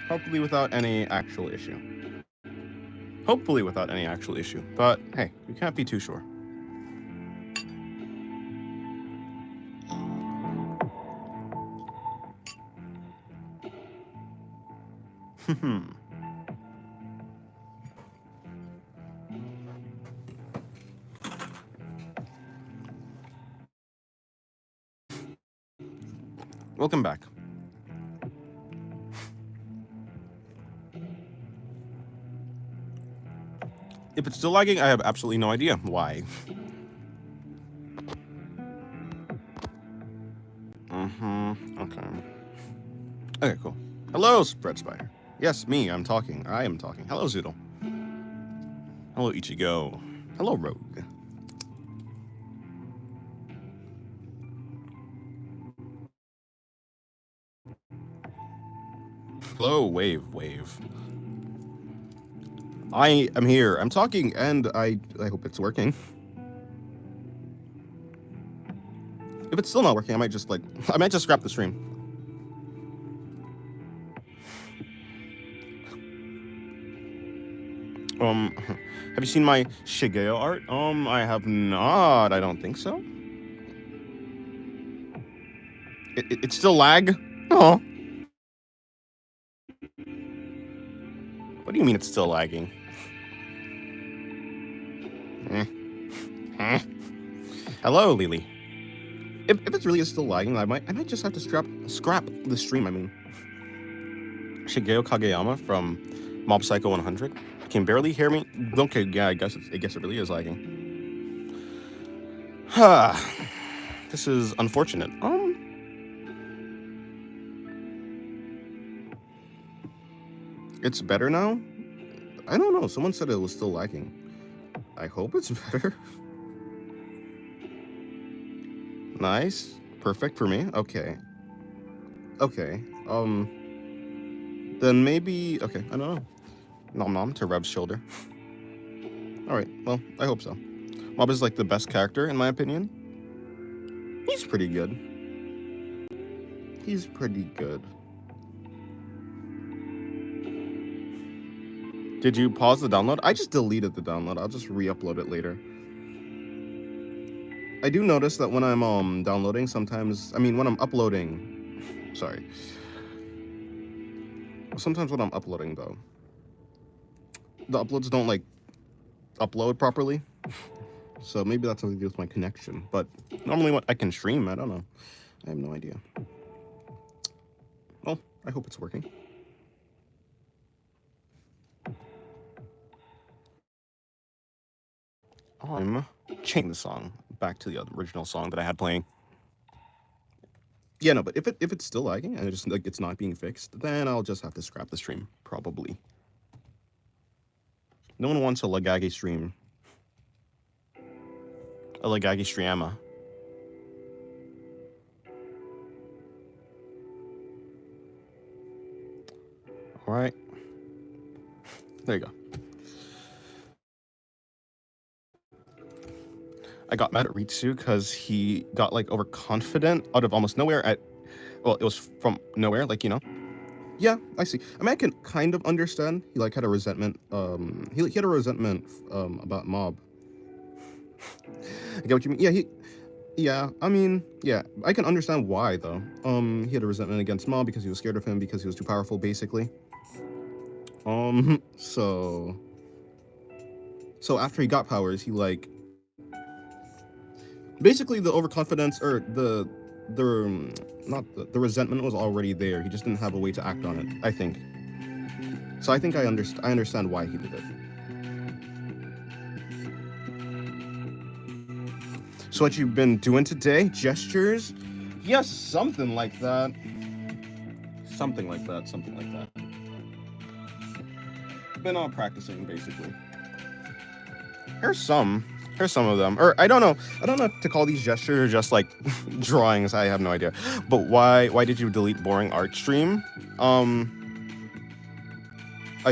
Hopefully without any actual issue. Hopefully without any actual issue. But hey, you can't be too sure. Welcome back. If it's still lagging, I have absolutely no idea why. Okay. Okay, cool. Hello, Spread Spider. Yes, me, I'm talking. I am talking. Hello, Zoodle. Hello, Ichigo. Hello, Rogue. Hello, Wave. I am here. I'm talking, and I hope it's working. If it's still not working, I might just scrap the stream. Have you seen my Shigeo art? I have not. I don't think so. It's still lag? Oh. What do you mean it's still lagging? Hello, Lily. If it really is still lagging, I might just have to scrap the stream. I mean, Shigeo Kageyama from Mob Psycho 100 can barely hear me. Okay, yeah, I guess it really is lagging. This is unfortunate. It's better now? I don't know. Someone said it was still lagging. I hope it's better. Nice. Perfect for me. Okay. Then maybe... Okay, I don't know. Nom nom to Rev's shoulder. Alright, well, I hope so. Mob is like the best character, in my opinion. He's pretty good. Did you pause the download? I just deleted the download. I'll just re-upload it later. I do notice that when I'm downloading, sometimes... I mean, when I'm uploading... Sorry. Sometimes when I'm uploading, though, the uploads don't, like, upload properly. So maybe that's something to do with my connection. But normally when I can stream, I don't know. I have no idea. Well, I hope it's working. I'm changing the song back to the original song that I had playing. Yeah, no, but if it's still lagging and it's not being fixed, then I'll just have to scrap the stream, probably. No one wants a Lgaggy stream. A Lgaggy Stretrema. Alright. There you go. I got mad at Ritsu because he got, like, overconfident out of almost nowhere well, it was from nowhere, like, you know? Yeah, I see. I mean, I can kind of understand. He, like, had a resentment, he had a resentment, about Mob. I get what you mean. Yeah, I mean, yeah, I can understand why, though. He had a resentment against Mob because he was scared of him because he was too powerful, basically. So after he got powers, he, like, basically the overconfidence, or the resentment was already there. He just didn't have a way to act on it, I think. So I think I understand why he did it. So what you've been doing today? Gestures? Yes, something like that. Something like that. Been practicing, basically. Here's some of them. Or I don't know if to call these gestures or just like drawings. I have no idea. But why did you delete boring art stream? I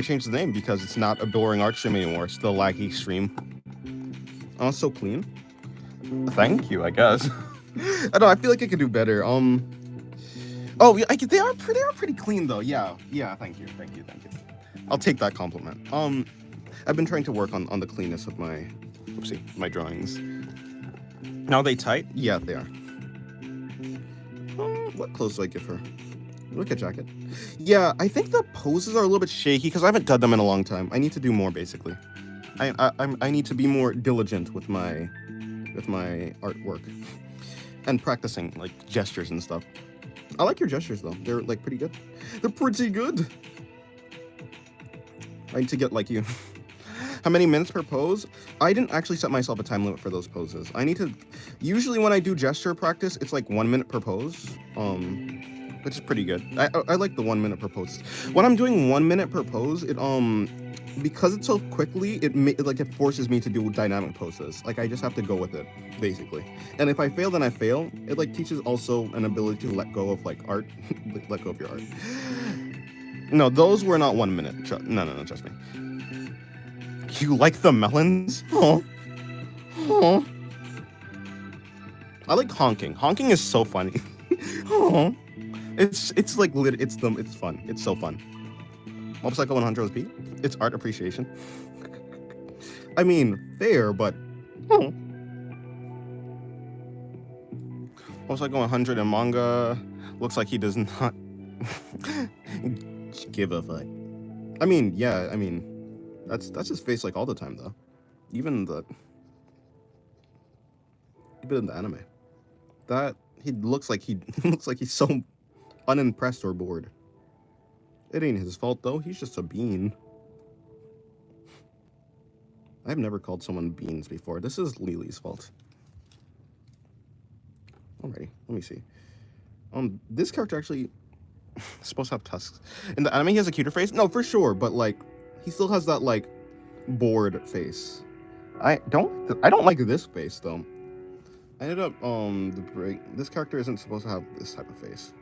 changed the name because it's not a boring art stream anymore. It's the laggy stream. Oh, so clean. Thank you, I guess. I don't know, I feel like I could do better. Oh, yeah, they are pretty clean though. Yeah, yeah. Thank you, thank you, thank you. I'll take that compliment. I've been trying to work on the cleanness of my, oopsie, my drawings. Now are they tight? Yeah, they are. What clothes do I give her? Look at jacket. Yeah, I think the poses are a little bit shaky because I haven't done them in a long time. I need to do more, basically. I need to be more diligent with my artwork and practicing like gestures and stuff. I like your gestures though. They're like pretty good. They're pretty good. I need to get like you. How many minutes per pose? I didn't actually set myself a time limit for those poses. I need to. Usually when I do gesture practice, it's like 1 minute per pose. Which is pretty good. I like the 1 minute per pose. When I'm doing 1 minute per pose, it because it's so quickly, it forces me to do dynamic poses. Like I just have to go with it, basically. And if I fail, then I fail. It like teaches also an ability to let go of like art, let go of your art. No, those were not 1 minute. No, trust me. You like the melons? Oh, oh. I like honking. Honking is so funny. Oh, it's like it's fun. It's so fun. Motorcycle 100 OP. It's art appreciation. I mean, fair, but oh. Motorcycle 100 in manga looks like he does not give a fuck. I mean, yeah. I mean, that's his face like all the time though. Even in the anime, that he looks like he's so unimpressed or bored. It ain't his fault though. He's just a bean. I've never called someone beans before. This is Lily's fault. Alrighty, let me see. This character actually is supposed to have tusks. In the anime, he has a cuter face. No, for sure, but like, he still has that like bored face. I don't like this face though. I ended up this character isn't supposed to have this type of face.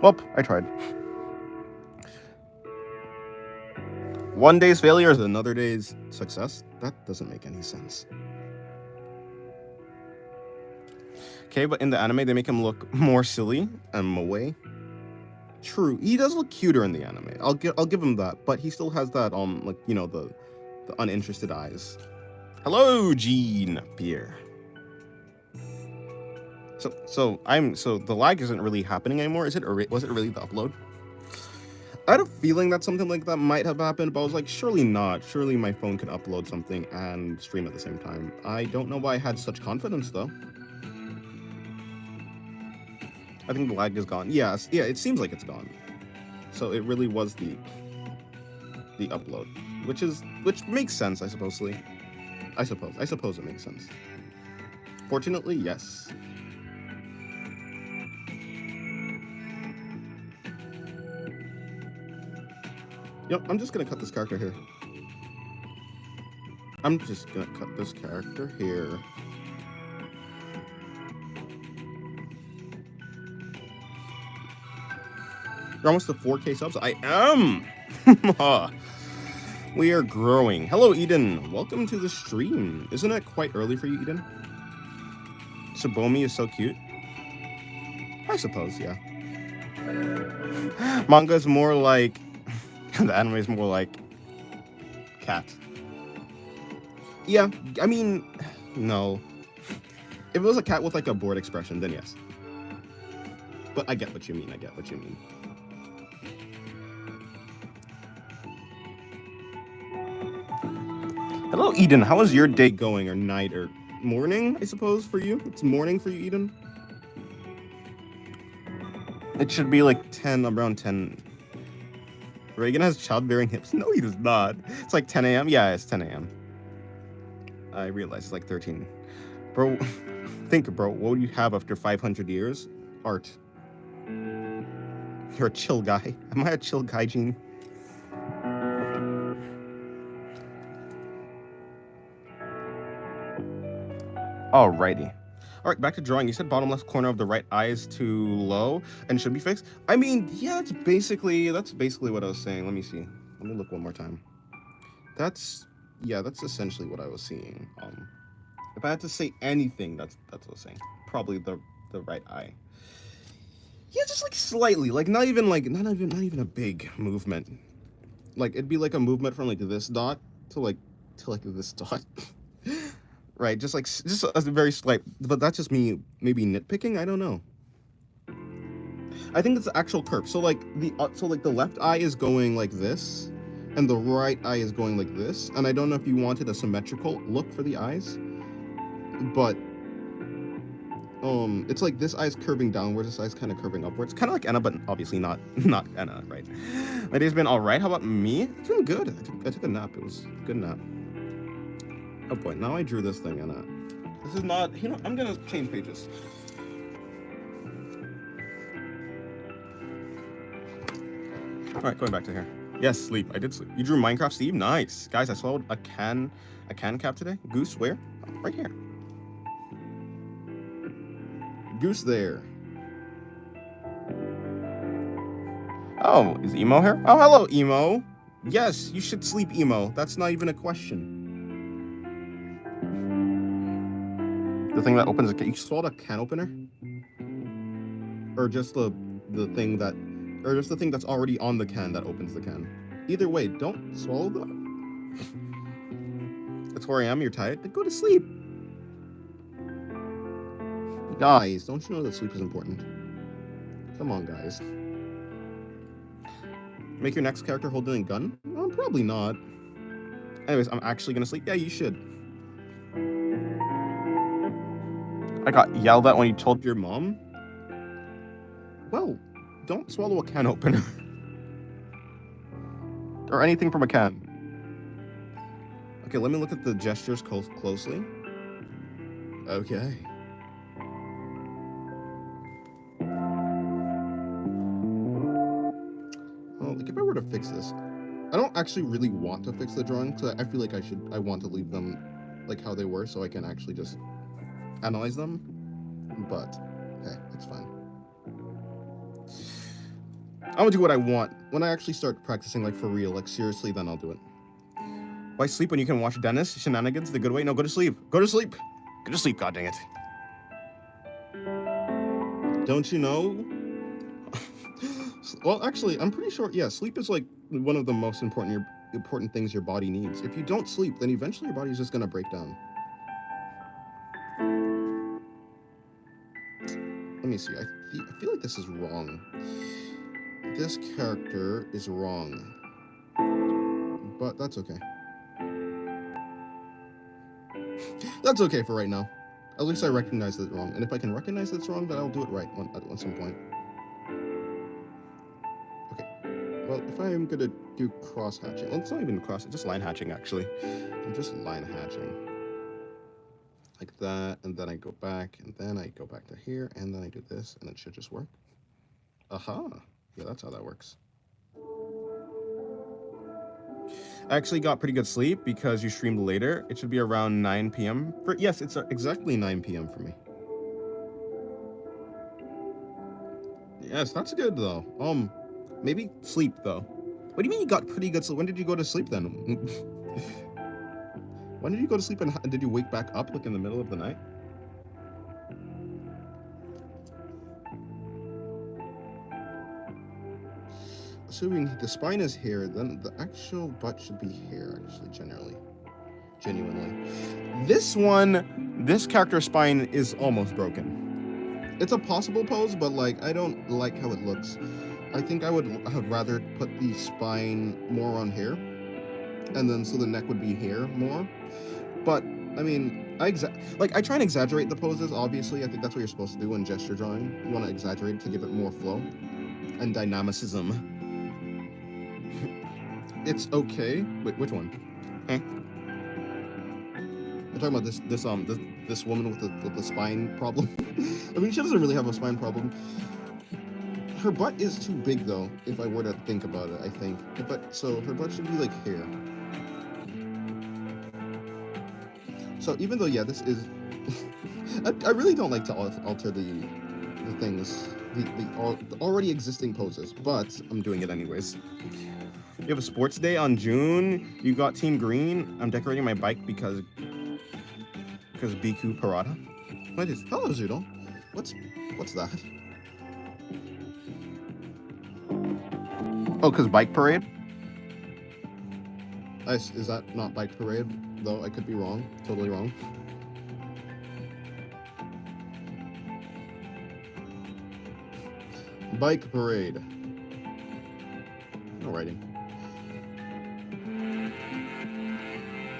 Well, I tried. One day's failure is another day's success? That doesn't make any sense. Okay, but in the anime, they make him look more silly and moe. True, he does look cuter in the anime. I'll give him that, but he still has that like you know the uninterested eyes. Hello, Jean Pierre. So the lag isn't really happening anymore. Was it really the upload? I had a feeling that something like that might have happened, but I was like, surely not. Surely my phone can upload something and stream at the same time. I don't know why I had such confidence, though. I think the lag is gone. Yes, yeah, it seems like it's gone. So it really was the upload, which makes sense, I suppose it makes sense. Fortunately, yes. Yep, I'm just gonna cut this character here. You're almost to 4K subs? I am! We are growing. Hello, Eden. Welcome to the stream. Isn't it quite early for you, Eden? Tsubomi is so cute. I suppose, yeah. Manga is more like... the anime is more like... cat. Yeah, I mean... no. If it was a cat with like a bored expression, then yes. But I get what you mean, Hello, Eden. How is your day going, or night, or morning, I suppose, for you? It's morning for you, Eden? It should be like 10, around 10. Reagan has childbearing hips. No, he does not. It's like 10 a.m. Yeah, it's 10 a.m. I realize it's like 13. Bro, bro, what would you have after 500 years? Art. You're a chill guy. Am I a chill guy, Gene? Alrighty. Alright, back to drawing. You said bottom left corner of the right eye is too low and should be fixed. I mean, yeah, that's basically what I was saying. Let me see. Let me look one more time. That's essentially what I was seeing. If I had to say anything, that's what I was saying. Probably the right eye. Yeah, just like slightly, like not even a big movement. Like it'd be like a movement from like this dot to like this dot. Right, just like just a very slight, but that's just me maybe nitpicking. I don't know. I think it's the actual curve. So like the left eye is going like this, and the right eye is going like this. And I don't know if you wanted a symmetrical look for the eyes, but it's like this eye's curving downwards, this eye's kind of curving upwards, kind of like Anna, but obviously not Anna, right? My day's been all right. How about me? It's been good. I took a nap. It was a good nap. Oh boy, now I drew this thing, Anna. This is not. You know, I'm gonna change pages. All right, going back to here. Yes, sleep. I did sleep. You drew Minecraft, Steve? Nice. Guys, I swallowed a can cap today. Goose, where? Oh, right here. Goose there. Oh, is Emo here? Oh, hello, Emo. Yes, you should sleep, Emo. That's not even a question. The thing that opens a can. You swallowed a can opener? Or just the thing that... Or just the thing that's already on the can that opens the can. Either way, don't swallow them. That's where I am. You're tired. Then go to sleep. Guys, don't you know that sleep is important? Come on, guys. Make your next character holding a gun? Well, probably not. Anyways, I'm actually gonna sleep. Yeah, you should. I got yelled at when you told your mom? Well, don't swallow a can opener. Or anything from a can. Okay, let me look at the gestures closely. Okay. Well, like if I were to fix this, I don't actually really want to fix the drawing, so I feel like I want to leave them like how they were so I can actually just analyze them. But, hey, it's fine. I'm gonna do what I want. When I actually start practicing, like for real, like seriously, then I'll do it. Why sleep when you can watch Dennis Shenanigans the good way? No, go to sleep. Go to sleep. Go to sleep, god dang it. Don't you know? Well, actually, I'm pretty sure, yeah, sleep is like one of the most important things your body needs. If you don't sleep, then eventually your body's just gonna break down. Let me see. I feel like this is wrong. This character is wrong. But that's okay. That's okay for right now. At least I recognize that it's wrong. And if I can recognize that it's wrong, then I'll do it right at some point. Okay. Well, if I am gonna do cross hatching, well, it's not even cross, it's just line hatching actually. I'm just line hatching. Like that, and then I go back, and then I go back to here, and then I do this, and it should just work. Aha! Yeah, that's how that works. I actually got pretty good sleep because you streamed later. It should be around 9 p.m. Yes, it's exactly 9 p.m. for me. Yes, that's good though. Maybe sleep though. What do you mean you got pretty good sleep? When did you go to sleep then? When did you go to sleep, and did you wake back up like in the middle of the night? Assuming the spine is here, then the actual butt should be here, actually, genuinely. This character's spine is almost broken. It's a possible pose, but like, I don't like how it looks. I think I would have rather put the spine more on here, and then so the neck would be here more. But I mean, I try and exaggerate the poses. Obviously, I think that's what you're supposed to do in gesture drawing. You want to exaggerate to give it more flow and dynamicism. It's okay. Wait, which one? I'm talking about this woman with the spine problem. I mean, she doesn't really have a spine problem. Her butt is too big though. If I were to think about it, I think. So her butt should be like here. So even though, yeah, this is... I really don't like to alter the things, the already existing poses, but I'm doing it anyways. You have a sports day on June. You got Team Green. I'm decorating my bike because BQ Parada. What is... Hello, Zoodle. What's that? Oh, because bike parade? Is that not bike parade? Though I could be wrong. Totally wrong. Bike parade. Alrighty.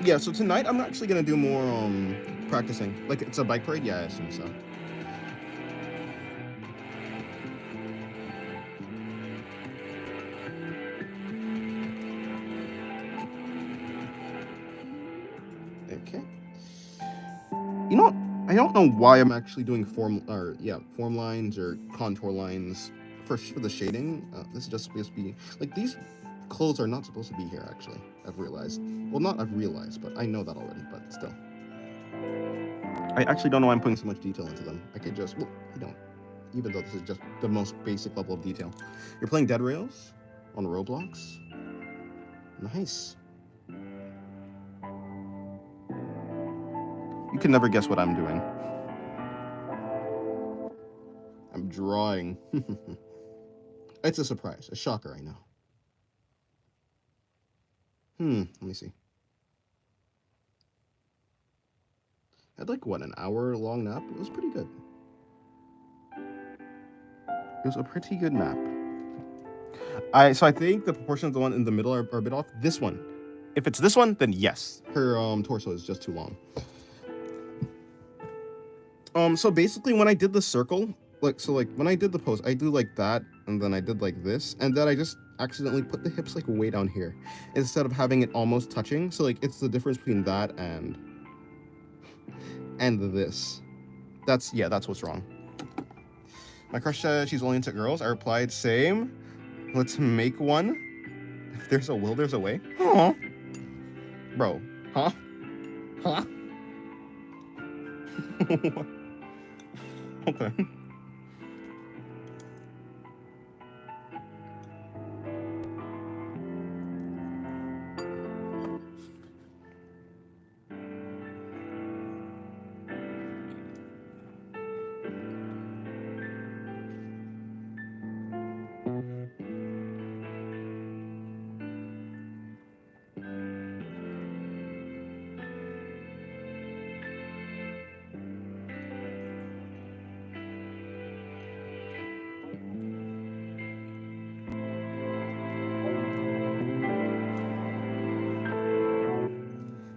Yeah, so tonight I'm actually gonna do more practicing. Like, it's a bike parade? Yeah, I assume so. Okay. You know what? I don't know why I'm actually doing form lines or contour lines for the shading. This is just supposed to be like, these clothes are not supposed to be here. Actually, I've realized. Well, not I've realized, but I know that already. But still, I actually don't know why I'm putting so much detail into them. I could just, well, I don't. Even though this is just the most basic level of detail. You're playing Dead Rails on Roblox. Nice. You can never guess what I'm doing. I'm drawing. It's a surprise, a shocker, I know. Let me see. I had like, what, an hour-long nap? It was pretty good. It was a pretty good nap. So I think the proportion of the one in the middle are a bit off. This one. If it's this one, then yes. Her torso is just too long. So basically when I did the circle, like when I did the pose, I do like that, and then I did like this, and then I just accidentally put the hips like way down here instead of having it almost touching. So like, it's the difference between that and this. That's what's wrong. My crush said she's only into girls. I replied, same. Let's make one. If there's a will, there's a way. Huh? Bro. Huh? Huh? Okay.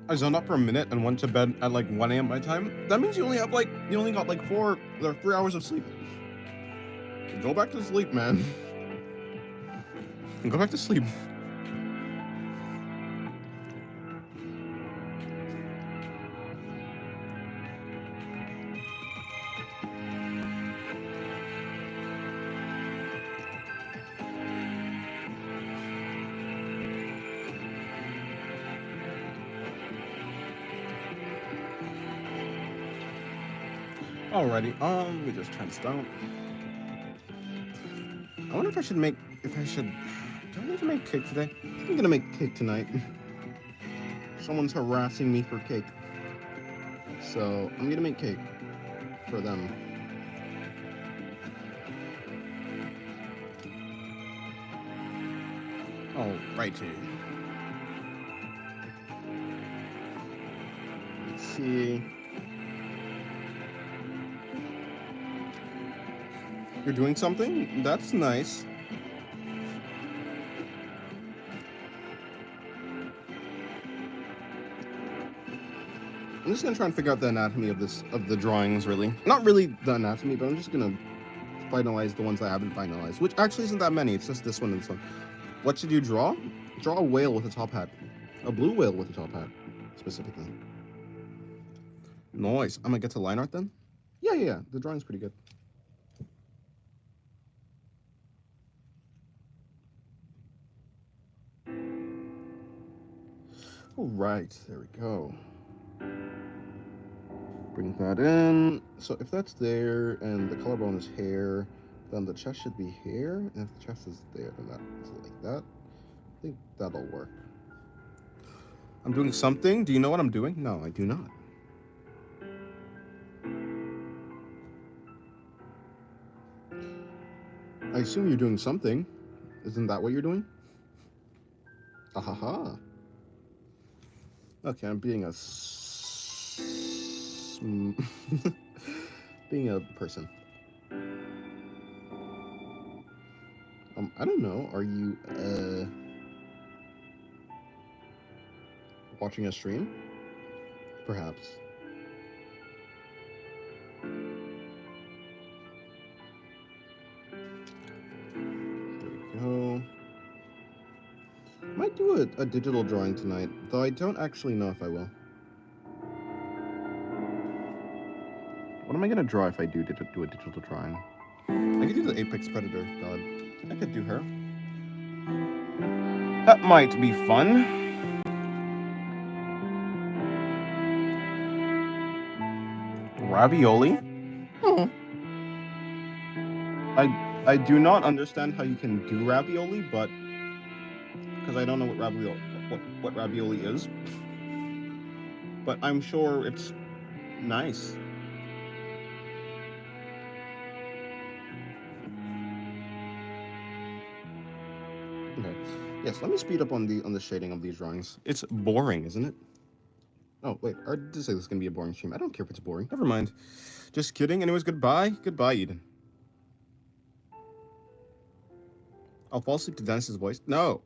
I zoned out for a minute and went to bed at like 1 a.m. my time. That means you only got like 4 or 3 hours of sleep. Go back to sleep, man. Go back to sleep. Alrighty, let me just turn this down. I wonder if I should do I need to make cake today? I'm gonna make cake tonight. Someone's harassing me for cake. So, I'm gonna make cake for them. Alrighty. Let's see. You're doing something? That's nice. I'm just gonna try and figure out the anatomy of the drawings, really. Not really the anatomy, but I'm just gonna finalize the ones I haven't finalized, which actually isn't that many. It's just this one and this one. What should you draw? Draw a whale with a top hat. A blue whale with a top hat, specifically. Nice. I'm gonna get to line art then? Yeah. The drawing's pretty good. All right, there we go. Bring that in. So if that's there and the collarbone is hair, then the chest should be hair. And if the chest is there, then that's like that. I think that'll work. I'm doing something. Do you know what I'm doing? No, I do not. I assume you're doing something. Isn't that what you're doing? Ahaha. Okay, I'm being being a person. I don't know. Are you watching a stream? Perhaps. There we go. Might do a digital drawing tonight, though I don't actually know if I will. What am I gonna draw if I do a digital drawing? I could do the apex predator god. I could do her. That might be fun. Ravioli? Hmm. I do not understand how you can do ravioli, but because I don't know what ravioli is, but I'm sure it's nice. Okay. Yes, let me speed up on the shading of these drawings. It's boring, isn't it? Oh, wait, I did say this is gonna be a boring stream. I don't care if it's boring. Never mind. Just kidding. Anyways, goodbye. Goodbye, Eden. I'll fall asleep to Dennis's voice. No.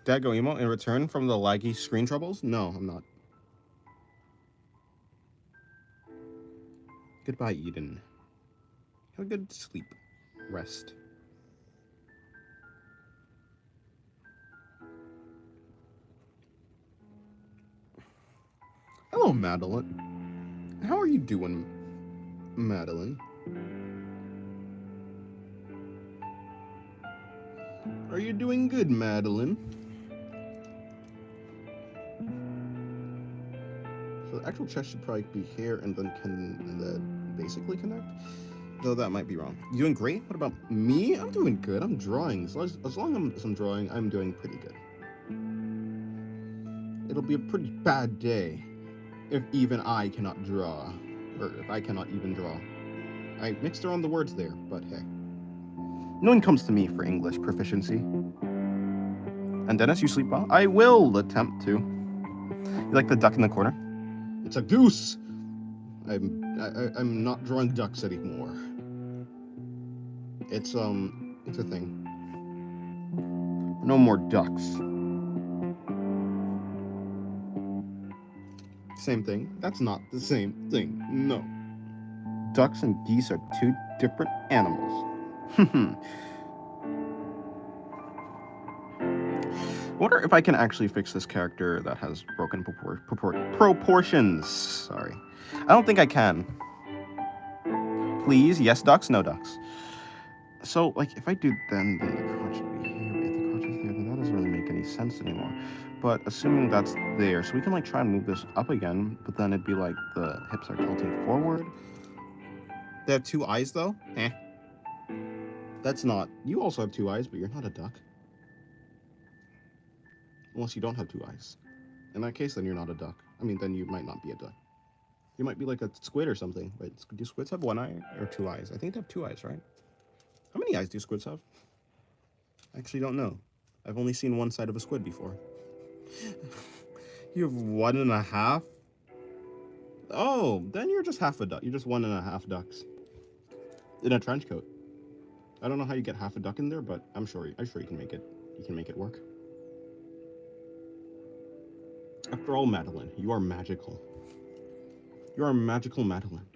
Dad go emo in return from the laggy screen troubles? No, I'm not. Goodbye, Eden. Have a good sleep. Rest. Hello, Madeline. How are you doing, Madeline? Are you doing good, Madeline? So the actual chest should probably be here, and then basically connect? Though that might be wrong. You doing great? What about me? I'm doing good. I'm drawing. As long as I'm drawing, I'm doing pretty good. It'll be a pretty bad day if even I cannot draw. Or if I cannot even draw. I mixed around the words there, but hey. No one comes to me for English proficiency. And Dennis, you sleep well? I will attempt to. You like the duck in the corner? It's a goose! I'm not drawing ducks anymore. It's a thing. No more ducks. Same thing. That's not the same thing. No. Ducks and geese are two different animals. I wonder if I can actually fix this character that has broken proportions. Sorry. I don't think I can. Please, yes ducks, no ducks. So, like, if I do then the crotch should be here. If the crotch is there, then that doesn't really make any sense anymore. But assuming that's there, so we can, like, try and move this up again, but then it'd be like the hips are tilting forward. They have two eyes, though? Eh. That's not... You also have two eyes, but you're not a duck. Unless you don't have two eyes. In that case, then you're not a duck. I mean, then you might not be a duck. You might be like a squid or something. Wait, do squids have one eye or two eyes? I think they have two eyes, right? How many eyes do squids have? I actually don't know. I've only seen one side of a squid before. You have 1.5? Oh, then you're just half a duck. You're just 1.5 ducks. In a trench coat. I don't know how you get half a duck in there, but I'm sure you can make it. You can make it work. After all, Madeline, you are magical. You are magical, Madeline.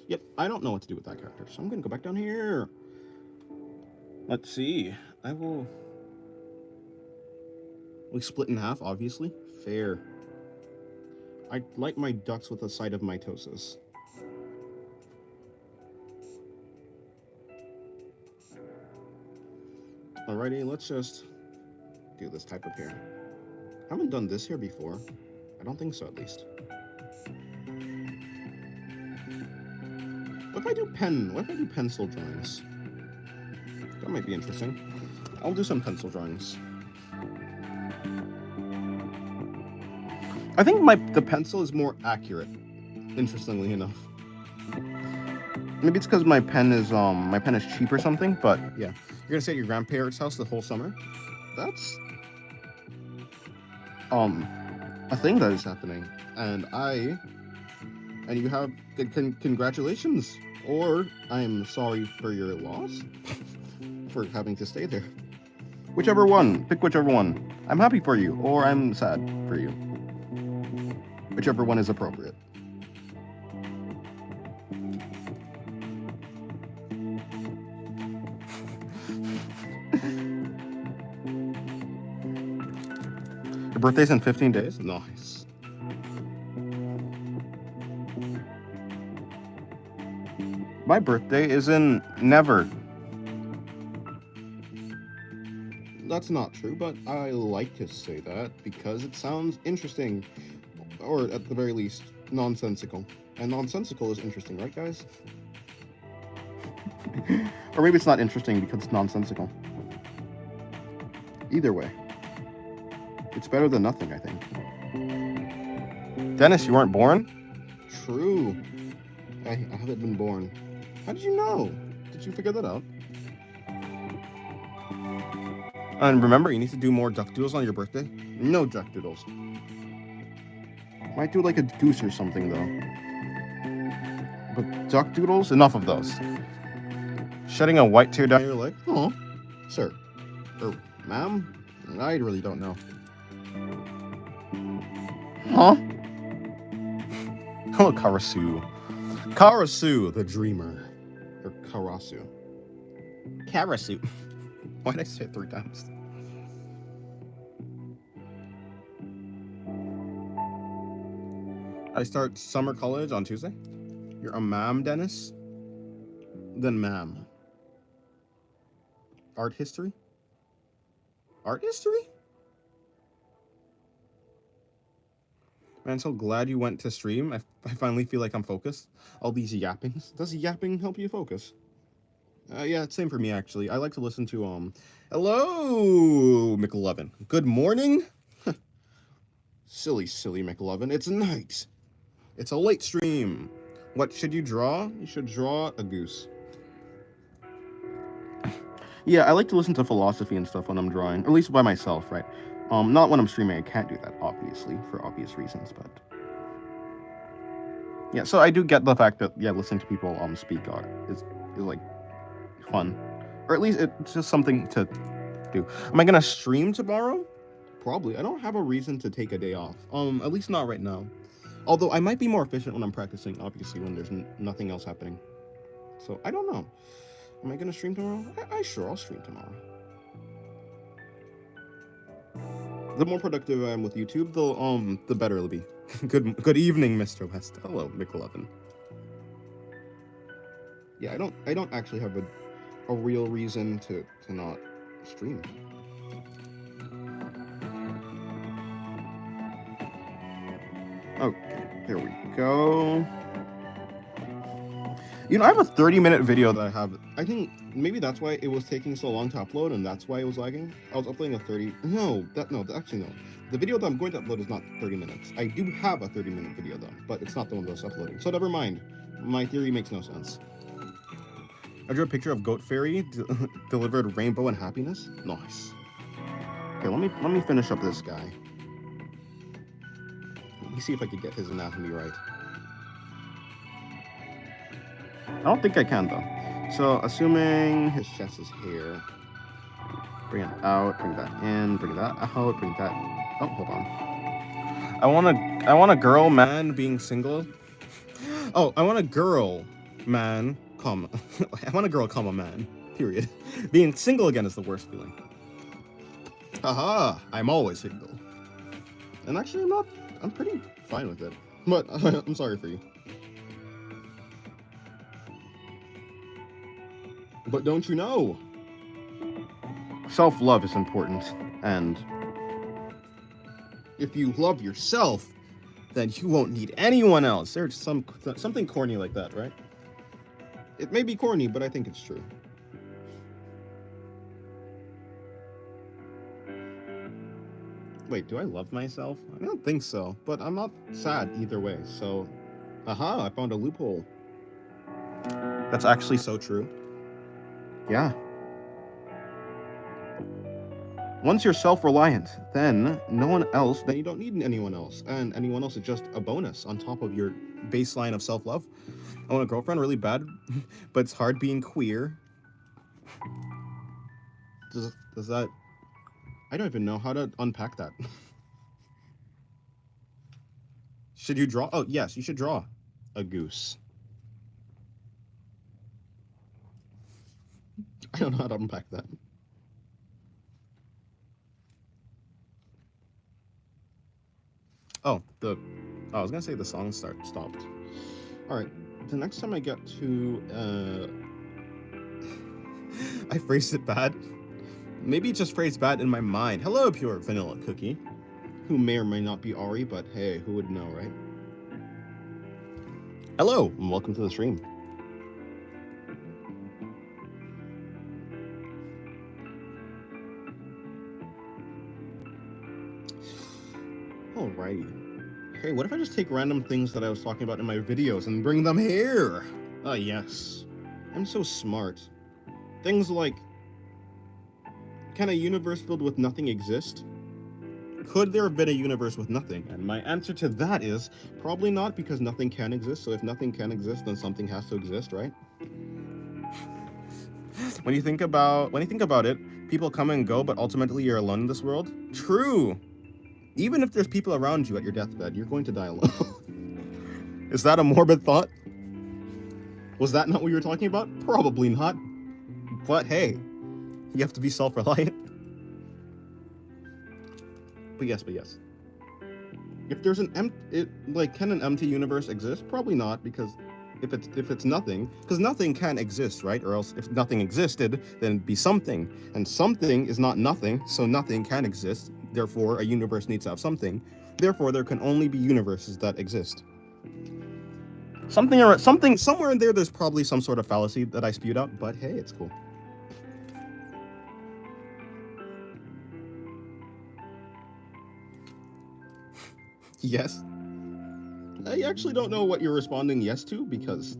Yep, I don't know what to do with that character, so I'm gonna go back down here. Let's see. We split in half, obviously. Fair. I like my ducks with a side of mitosis. Alrighty, let's just do this type of hair. I haven't done this hair before. I don't think so, at least. What if I do pencil drawings? That might be interesting. I'll do some pencil drawings. I think the pencil is more accurate, interestingly enough. Maybe it's because my pen is cheap or something. But yeah, you're gonna stay at your grandparents' house the whole summer. That's a thing that is happening, and you have congratulations, or I'm sorry for your loss for having to stay there. Whichever one, pick whichever one. I'm happy for you, or I'm sad for you. Whichever one is appropriate. Your birthday's in 15 days? Nice. My birthday is in never. That's not true, but I like to say that because it sounds interesting. Or at the very least, nonsensical. And nonsensical is interesting, right, guys? Or maybe it's not interesting because it's nonsensical. Either way. It's better than nothing, I think. Dennis, you weren't born? True. I haven't been born. How did you know? Did you figure that out? And remember, you need to do more duck doodles on your birthday. No duck doodles. Might do like a goose or something, though. But duck doodles? Enough of those. Shedding a white tear down your leg? Oh, sir. Or ma'am? I really don't know. Huh? Hello, Karasu. Karasu, the dreamer. Or Karasu. Karasu. Why did I say it 3 times? I start summer college on Tuesday. You're a ma'am, Dennis? Then ma'am. Art history? Art history? Man, I'm so glad you went to stream. I finally feel like I'm focused. All these yappings. Does yapping help you focus? Yeah, same for me, actually. I like to listen to, hello, McLovin. Good morning? Silly McLovin. It's night. It's a late stream. What should you draw? You should draw a goose. Yeah, I like to listen to philosophy and stuff when I'm drawing. Or at least by myself, right? Not when I'm streaming. I can't do that, obviously, for obvious reasons, but... Yeah, so I do get the fact that, yeah, listening to people speak art is like, fun. Or at least it's just something to do. Am I gonna stream tomorrow? Probably. I don't have a reason to take a day off. At least not right now. Although I might be more efficient when I'm practicing, obviously, when there's nothing else happening. So, I don't know. Am I gonna stream tomorrow? Sure, I'll stream tomorrow. The more productive I am with YouTube, the better it'll be. Good evening, Mr. West. Hello, McLovin. Yeah, I don't actually have a real reason to not stream. Okay, there we go. You know, I have a 30-minute video that I have. I think maybe that's why it was taking so long to upload, and that's why it was lagging. I was uploading a 30... Actually, no. The video that I'm going to upload is not 30 minutes. I do have a 30-minute video, though, but it's not the one that's uploading. So never mind. My theory makes no sense. I drew a picture of Goat Fairy, delivered rainbow and happiness. Nice. Okay, let me finish up this guy. Let me see if I could get his anatomy right. I don't think I can, though. So, assuming his chest is here. Bring it out, bring that in, bring that out, bring that... Oh, hold on. I want a girl, man, being single. Oh, I want a girl, man, comma. I want a girl, comma, man, period. Being single again is the worst feeling. Haha, I'm always single. And actually, I'm pretty fine with it. But, I'm sorry for you. But don't you know? Self-love is important, and if you love yourself, then you won't need anyone else. There's something corny like that, right? It may be corny, but I think it's true. Wait, do I love myself? I don't think so, but I'm not sad either way, so... Aha, I found a loophole. That's actually so true. Yeah. Once you're self-reliant, then then you don't need anyone else. And anyone else is just a bonus on top of your baseline of self-love. I want a girlfriend really bad, but it's hard being queer. Does that... I don't even know how to unpack that. Should you draw? Oh, yes, you should draw a goose. I don't know how to unpack that. Oh, I was gonna say the song stopped. All right, the next time I get to, I phrased it bad. Maybe it just phrased bad in my mind. Hello, pure vanilla cookie, who may or may not be Ari, but hey, who would know, right? Hello, and welcome to the stream. Alrighty. Hey, what if I just take random things that I was talking about in my videos and bring them here? Ah, yes. I'm so smart. Things like, can a universe filled with nothing exist? Could there have been a universe with nothing? And my answer to that is probably not, because nothing can exist. So if nothing can exist, then something has to exist, right? When you think about it, people come and go, but ultimately you're alone in this world. True. Even if there's people around you at your deathbed, you're going to die alone. Is that a morbid thought? Was that not what you were talking about? Probably not. But hey, you have to be self-reliant. But yes. If there's an can an empty universe exist? Probably not, because if it's nothing, because nothing can exist, right? Or else if nothing existed, then it'd be something. And something is not nothing, so nothing can exist. Therefore, a universe needs to have something. Therefore, there can only be universes that exist. Somewhere in there, there's probably some sort of fallacy that I spewed out, but hey, it's cool. Yes. I actually don't know what you're responding yes to, because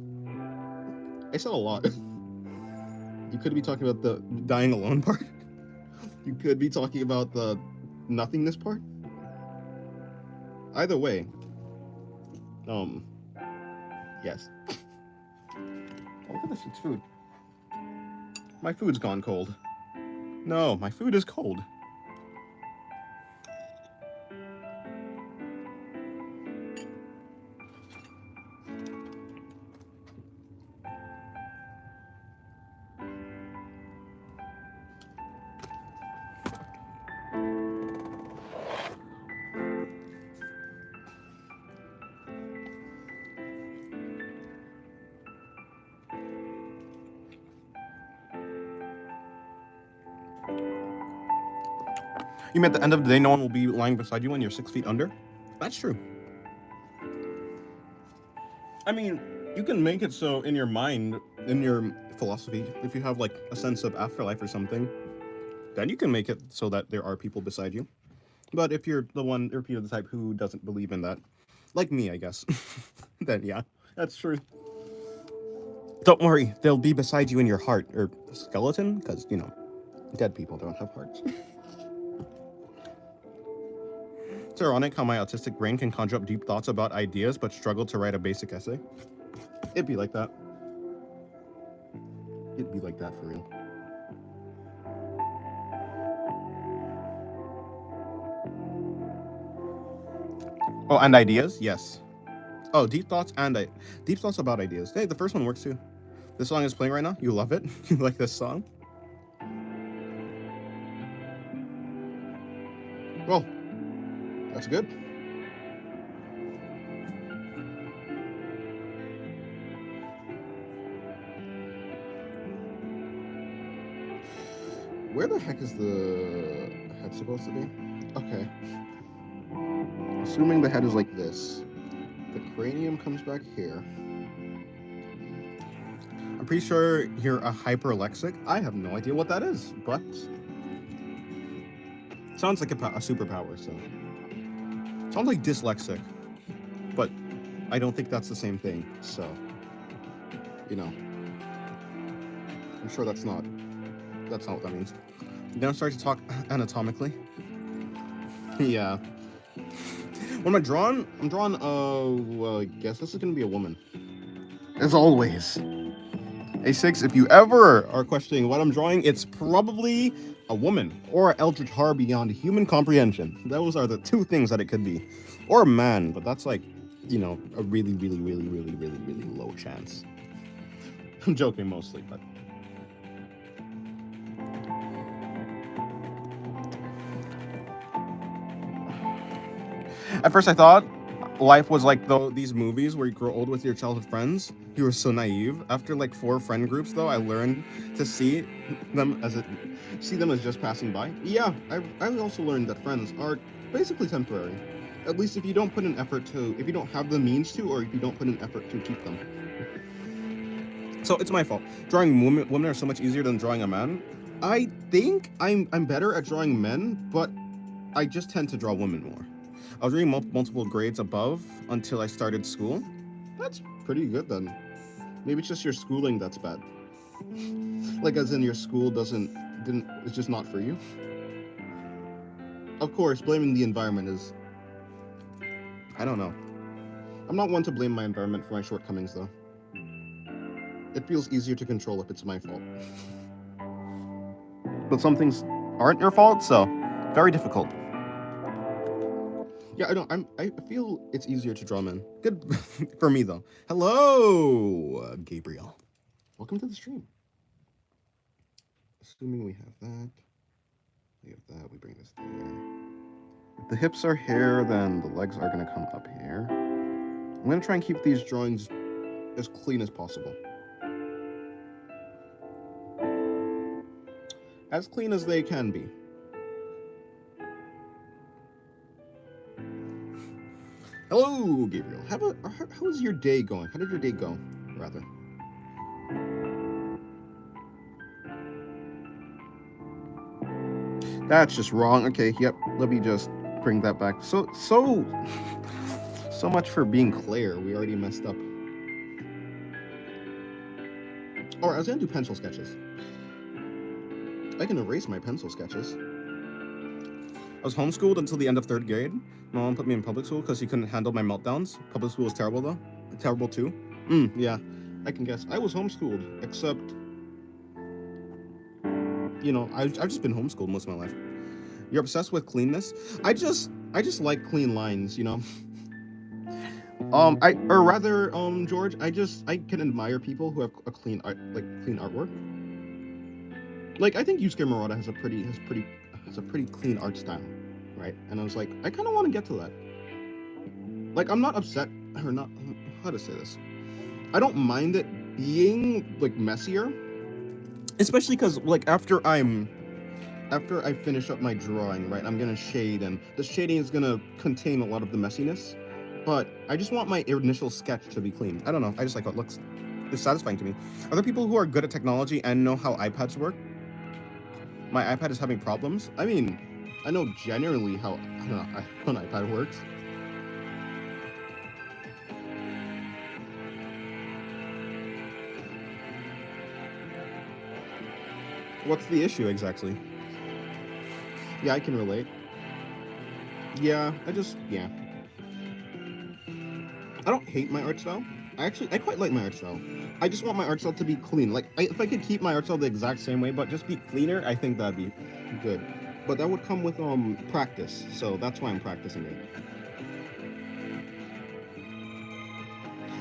I said a lot. You could be talking about the dying alone part. You could be talking about the nothingness part. Either way, yes. Oh, look at this, it's food. My food's gone cold. No, my food is cold. You mean at the end of the day, no one will be lying beside you when you're 6 feet under? That's true. I mean, you can make it so in your mind, in your philosophy, if you have like a sense of afterlife or something, then you can make it so that there are people beside you. But if you're the type who doesn't believe in that, like me, I guess, then yeah, that's true. Don't worry, they'll be beside you in your heart, or skeleton, because, you know, dead people don't have hearts. It's ironic how my autistic brain can conjure up deep thoughts about ideas, but struggle to write a basic essay. It'd be like that. It'd be like that for real. Oh, and ideas? Yes. Oh, deep thoughts about ideas. Hey, the first one works too. This song is playing right now. You love it? You like this song? Well, that's good. Where the heck is the head supposed to be? Okay. Assuming the head is like this. The cranium comes back here. I'm pretty sure you're a hyperlexic. I have no idea what that is, but sounds like a superpower, so. Sounds like dyslexic, but I don't think that's the same thing, so, you know. I'm sure that's not what that means. Then I start to talk anatomically. Yeah. What am I drawing? I'm drawing, well, I guess this is gonna be a woman. As always. A6, if you ever are questioning what I'm drawing, it's probably a woman or an eldritch horror beyond human comprehension. Those are the two things that it could be. Or a man, but that's like, you know, a really, really, really, really, really, really low chance. I'm joking mostly, but. At first I thought life was like these movies where you grow old with your childhood friends. You were so naive. After like 4 friend groups though, I learned to them as see them as just passing by. Yeah, I also learned that friends are basically temporary. At least if you don't put an effort to, if you don't have the means to, or if you don't put an effort to keep them. So it's my fault. Drawing women are so much easier than drawing a man. I think I'm better at drawing men, but I just tend to draw women more. I was reading multiple grades above until I started school. That's pretty good then. Maybe it's just your schooling that's bad. Like as in your school it's just not for you. Of course, blaming the environment is, I don't know. I'm not one to blame my environment for my shortcomings though. It feels easier to control if it's my fault. But some things aren't your fault, so very difficult. Yeah, I know. I feel it's easier to draw men. Good for me though. Hello, Gabriel. Welcome to the stream. Assuming we have that. We have that. We bring this there. If the hips are here, then the legs are gonna come up here. I'm gonna try and keep these drawings as clean as possible. As clean as they can be. Hello, Gabriel. How is your day going? How did your day go, rather? That's just wrong. Okay, yep. Let me just bring that back. So much for being clear. We already messed up. Or I was gonna do pencil sketches. I can erase my pencil sketches. I was homeschooled until the end of 3rd grade. My mom put me in public school because she couldn't handle my meltdowns. Public school was terrible though. Terrible too. Yeah. I can guess. I was homeschooled, except, you know, I've just been homeschooled most of my life. You're obsessed with cleanness? I just like clean lines, you know. George, I can admire people who have a clean artwork. Like I think Yusuke Murata has a pretty clean art style, right? And I was like, I kind of want to get to that. Like I'm not upset or not. How to say this? I don't mind it being like messier, especially because like after I finish up my drawing, right, I'm gonna shade, and the shading is gonna contain a lot of the messiness. But I just want my initial sketch to be clean. I don't know. I just like how it looks. It's satisfying to me. Are there people who are good at technology and know how iPads work? My iPad is having problems. I mean, I know generally how an iPad works. What's the issue exactly? Yeah, I can relate. Yeah, yeah. I don't hate my art style. I quite like my art style. I just want my art style to be clean. Like, if I could keep my art style the exact same way, but just be cleaner, I think that'd be good. But that would come with practice, so that's why I'm practicing it.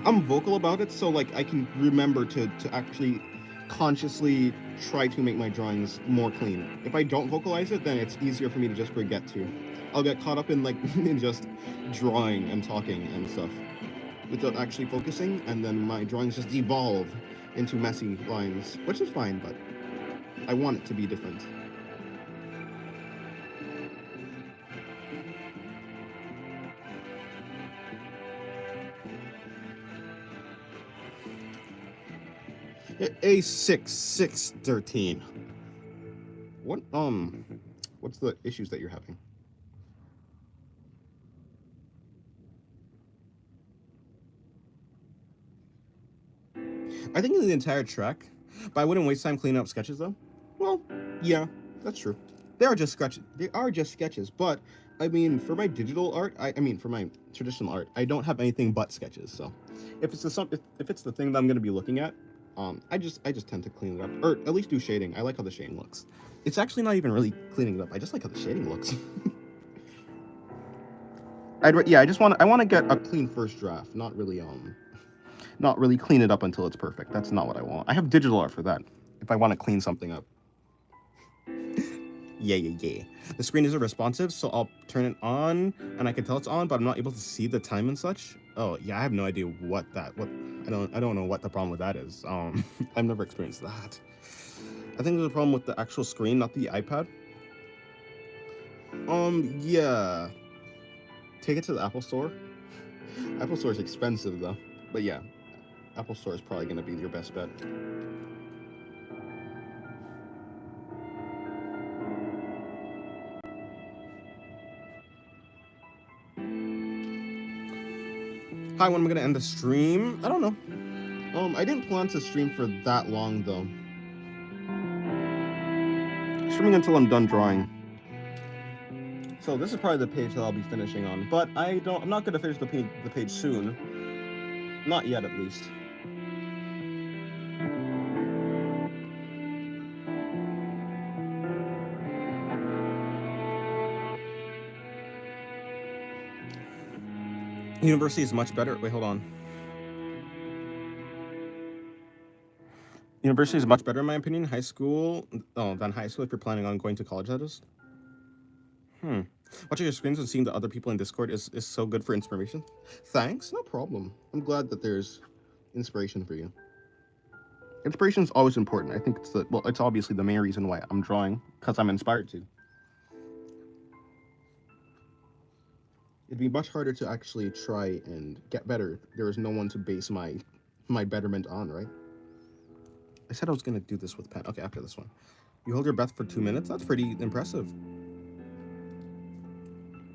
I'm vocal about it, so like I can remember to actually consciously try to make my drawings more clean. If I don't vocalize it, then it's easier for me to just forget to. I'll get caught up in like in just drawing and talking and stuff without actually focusing, and then my drawings just devolve into messy lines, which is fine, but I want it to be different. A6 613. What's the issues that you're having? I think in the entire track, But I wouldn't waste time cleaning up sketches though. Well, yeah, that's true. They are just sketches. They are just sketches. But I mean, for my digital art, I mean, for my traditional art, I don't have anything but sketches. So, if it's the thing that I'm gonna be looking at, I just tend to clean it up, or at least do shading. I like how the shading looks. It's actually not even really cleaning it up. I just like how the shading looks. I want to get a clean first draft, not really clean it up until it's perfect. That's not what I want. I have digital art for that. If I want to clean something up. Yeah. The screen isn't responsive, so I'll turn it on, and I can tell it's on, but I'm not able to see the time and such. Oh yeah, I have no idea what I don't know what the problem with that is. I've never experienced that. I think there's a problem with the actual screen, not the iPad. Yeah. Take it to the Apple Store. Apple Store is expensive though, but yeah, Apple Store is probably gonna be your best bet. Hi, when am I gonna end the stream? I don't know. I didn't plan to stream for that long though. Streaming until I'm done drawing. So this is probably the page that I'll be finishing on, but I'm not gonna finish the page soon. Not yet, at least. University is much better. Wait, hold on. University is much better in my opinion. High school, than high school if you're planning on going to college. That is. Watching your screens and seeing the other people in Discord is so good for inspiration. Thanks, no problem. I'm glad that there's inspiration for you. Inspiration is always important. I think it's obviously the main reason why I'm drawing, because I'm inspired to. It'd be much harder to actually try and get better if there is no one to base my betterment on, right? I said I was gonna do this with pen. Okay, after this one. You hold your breath for 2 minutes? That's pretty impressive.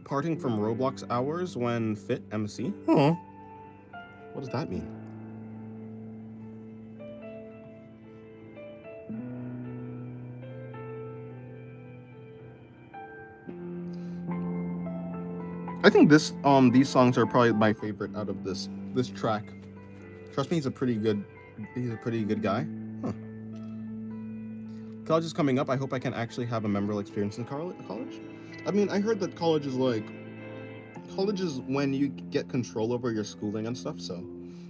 Parting from Roblox hours when fit MC? Huh. What does that mean? I think these songs are probably my favorite out of this track. Trust me, he's a pretty good guy. Huh. College is coming up. I hope I can actually have a memorable experience in college. I mean, I heard that college is when you get control over your schooling and stuff, so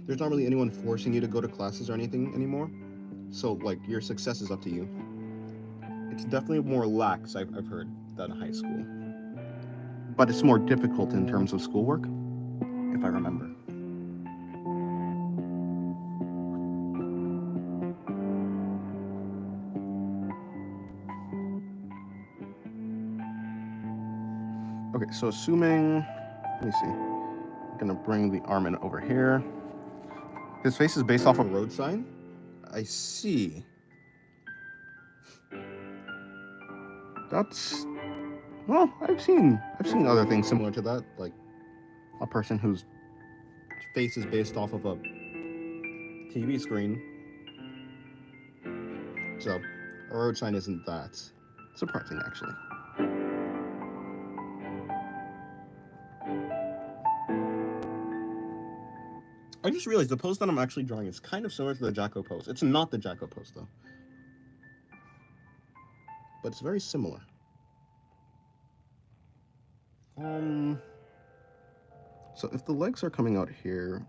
there's not really anyone forcing you to go to classes or anything anymore. So like your success is up to you. It's definitely more lax, I've heard, than high school. But it's more difficult in terms of schoolwork, if I remember. Okay, so assuming, let me see. I'm gonna bring the arm in over here. His face is based off a road sign. I see. That's, well, I've seen other things similar to that, like a person whose face is based off of a TV screen. So a road sign isn't that surprising, actually. I just realized the pose that I'm actually drawing is kind of similar to the Jacko pose. It's not the Jacko pose though, but it's very similar. So if the legs are coming out here,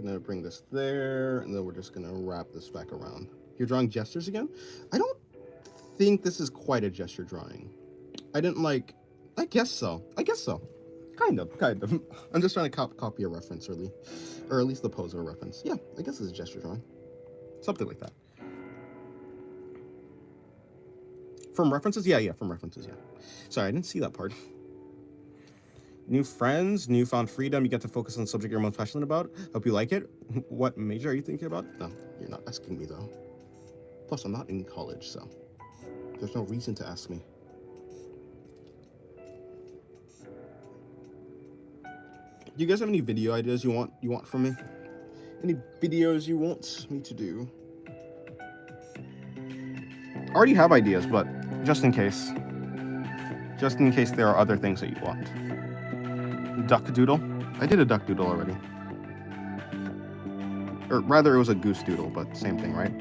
gonna bring this there, and then we're just gonna wrap this back around. You're drawing gestures again? I don't think this is quite a gesture drawing. I guess so. Kind of. I'm just trying to copy a reference, really. Or at least the pose of a reference. Yeah, I guess it's a gesture drawing. Something like that. From references? Yeah, from references, yeah. Sorry, I didn't see that part. New friends, newfound freedom. You get to focus on the subject you're most passionate about. Hope you like it. What major are you thinking about? No, you're not asking me, though. Plus, I'm not in college, so there's no reason to ask me. you guys have any video ideas you want from me? Any videos you want me to do? I already have ideas, but just in case there are other things that you want. Duck doodle? I did a duck doodle already. Or rather, it was a goose doodle, but same thing, right?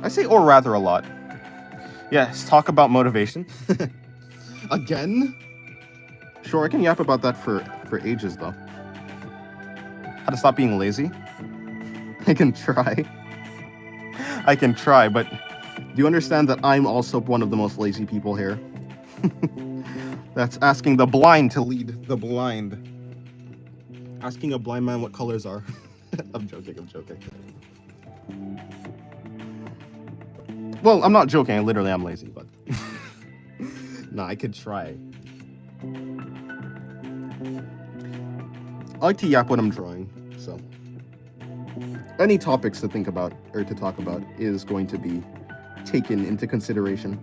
I say or rather a lot. Yes, talk about motivation. Again? Sure, I can yap about that for ages, though. How to stop being lazy? I can try. I can try, but do you understand that I'm also one of the most lazy people here? That's asking the blind to lead the blind. Asking a blind man what colors are. I'm joking. Well, I'm not joking. I literally am lazy, but... Nah, I could try. I like to yap when I'm drawing, so... Any topics to think about, or to talk about, is going to be taken into consideration.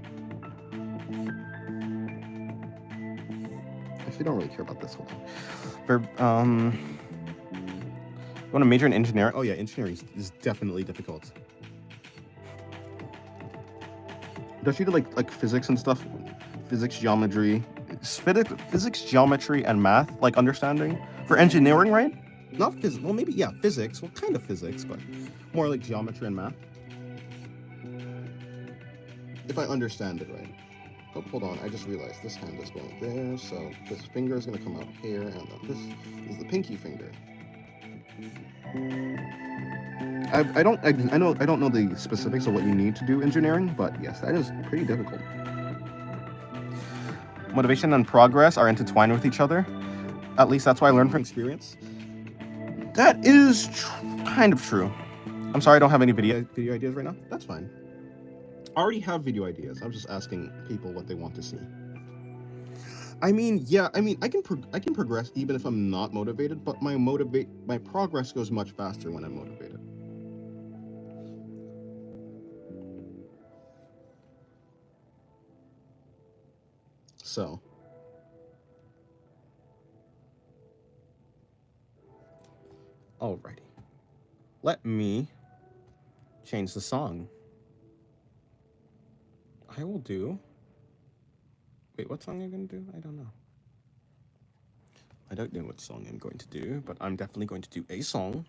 Actually, I don't really care about this. Hold on. You want to major in engineering? Oh yeah, engineering is definitely difficult. Don't you do like physics and stuff? Physics, geometry, physics, geometry, and math, like understanding for engineering, right? Not physics. Well, maybe yeah, physics. Well, kind of physics, but more like geometry and math. If I understand it right. Oh, hold on. I just realized this hand is going there, so this finger is going to come out here, and then this is the pinky finger. I don't know the specifics of what you need to do engineering, but yes, that is pretty difficult. Motivation and progress are intertwined with each other. At least that's what I learned from experience. That is kind of true. I'm sorry I don't have any video ideas right now. That's fine. I already have video ideas. I'm just asking people what they want to see. I mean, yeah, I can progress even if I'm not motivated, but my progress goes much faster when I'm motivated. So, alrighty. Let me change the song. I will do... Wait, what song am I going to do? I don't know. I don't know what song I'm going to do, but I'm definitely going to do a song.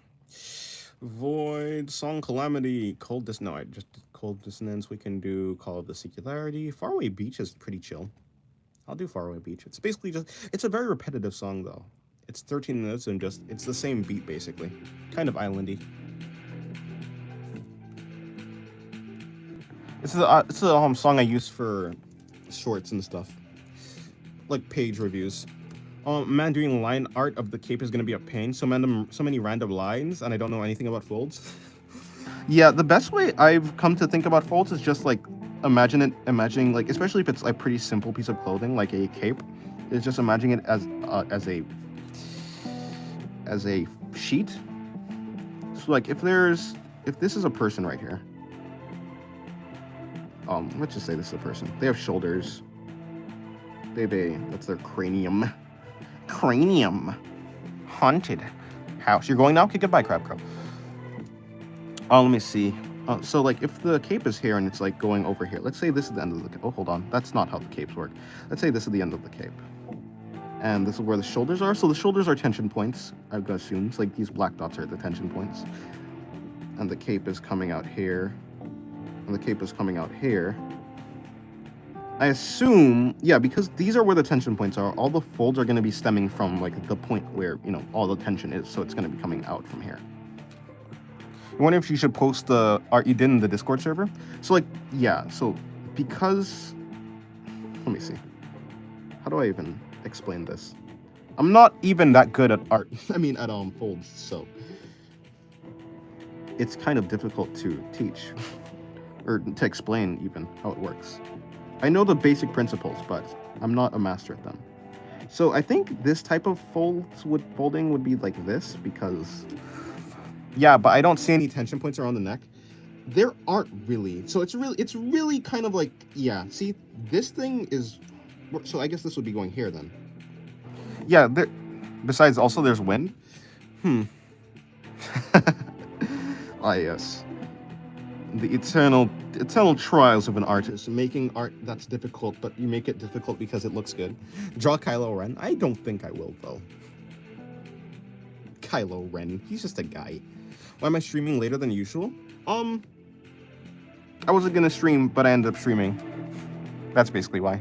Void, Song Calamity, Cold Dissonance. No, I just did Cold Dissonance. We can do Call of the Singularity. Faraway Beach is pretty chill. I'll do Faraway Beach. It's basically just... It's a very repetitive song, though. It's 13 minutes and just... It's the same beat, basically. Kind of islandy. It's the song I use for shorts and stuff. Like page reviews. Man, doing line art of the cape is gonna be a pain. So many random lines, and I don't know anything about folds. Yeah, the best way I've come to think about folds is just like imagining like, especially if it's a pretty simple piece of clothing like a cape, is just imagining it as a sheet. So like if this is a person right here. Let's just say this is a person. They have shoulders. That's their cranium. Cranium. Haunted house. You're going now? Okay, goodbye, Crab Crow. Let me see. So, like, if the cape is here and it's, like, going over here. Let's say this is the end of the cape. Oh, hold on. That's not how the capes work. Let's say this is the end of the cape. And this is where the shoulders are. So the shoulders are tension points, I've got to assume. It's like these black dots are the tension points. And the cape is coming out here. And the cape is coming out here. I assume, yeah, because these are where the tension points are, all the folds are going to be stemming from, like, the point where, you know, all the tension is, so it's going to be coming out from here. I wonder if you should post the art you did in the Discord server? So, like, yeah, so, because... Let me see. How do I even explain this? I'm not even that good at art. I mean, at, folds, so... It's kind of difficult to teach. Or to explain, even, how it works. I know the basic principles, but I'm not a master at them. So I think this type of folding would be like this, because... Yeah, but I don't see any tension points around the neck. There aren't really. So it's really kind of like, yeah, see, this thing is So I guess this would be going here then. Yeah, besides also there's wind. Hmm. Ah, yes. The eternal trials of an artist. Making art that's difficult, but you make it difficult because it looks good. Draw Kylo Ren. I don't think I will, though. Kylo Ren. He's just a guy. Why am I streaming later than usual? I wasn't gonna stream, but I ended up streaming. That's basically why.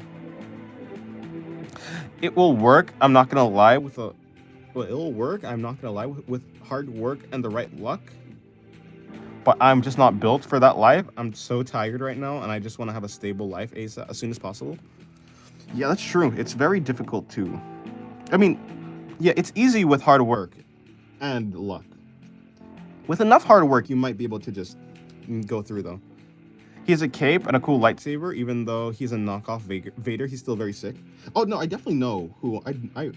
It will work. I'm not gonna lie with a... Well, it'll work. I'm not gonna lie with hard work and the right luck. But I'm just not built for that life. I'm so tired right now, and I just want to have a stable life as soon as possible. Yeah, that's true. It's very difficult too. I mean, yeah, it's easy with hard work and luck. With enough hard work, you might be able to just go through, though. He has a cape and a cool lightsaber, even though he's a knockoff Vader. He's still very sick. Oh no, I definitely know who I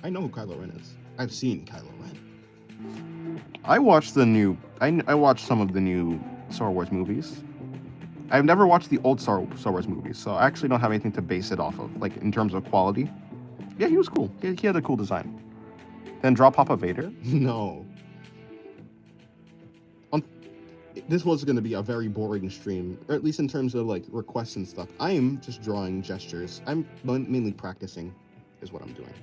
know who Kylo Ren is. I've seen Kylo Ren. I watched the new. I watched some of the new Star Wars movies. I've never watched the old Star Wars movies, so I actually don't have anything to base it off of, like in terms of quality. Yeah, he was cool. He had a cool design. Then draw Papa Vader. No. This was going to be a very boring stream, or at least in terms of like requests and stuff. I am just drawing gestures. I'm mainly practicing, is what I'm doing.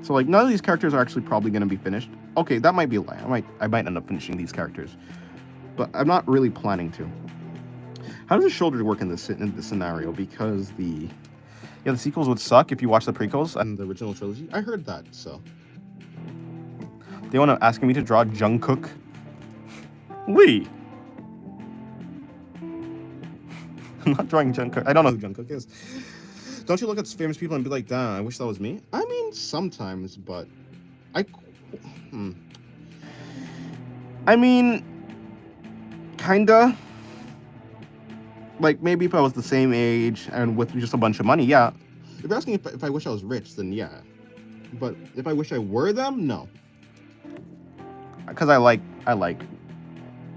So like none of these characters are actually probably going to be finished. Okay, that might be a lie. I might end up finishing these characters, but I'm not really planning to. How does the shoulder work in this scenario? Because the sequels would suck if you watch the prequels and the original trilogy. I heard that, so. They want to ask me to draw Jungkook. Lee. I'm not drawing Jungkook. I don't know who Jungkook is. Don't you look at famous people and be like, damn, I wish that was me? I mean, sometimes, but I mean, kinda. Like, maybe if I was the same age and with just a bunch of money, yeah. If you're asking if I wish I was rich, then yeah. But if I wish I were them, no. Because I like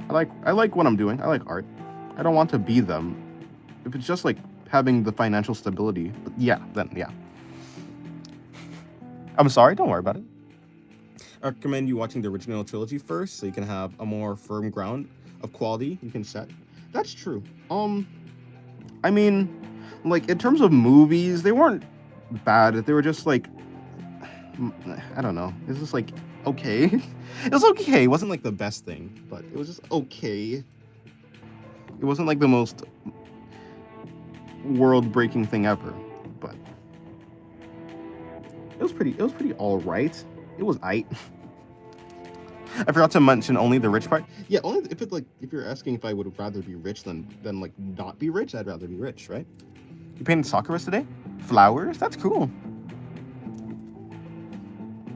what I'm doing. I like art. I don't want to be them. If it's just like having the financial stability, but yeah, then yeah. I'm sorry, don't worry about it. I recommend you watching the original trilogy first, so you can have a more firm ground of quality you can set. That's true. I mean, like, in terms of movies, they weren't bad. They were just, like, I don't know. It was just, like, okay. It was okay. It wasn't, like, the best thing, but it was just okay. It wasn't, like, the most world-breaking thing ever, but it was pretty all right. It was aight. I forgot to mention only the rich part. Yeah, only if you're asking if I would rather be rich than like not be rich, I'd rather be rich, right? You painted Sakura today? Flowers? That's cool.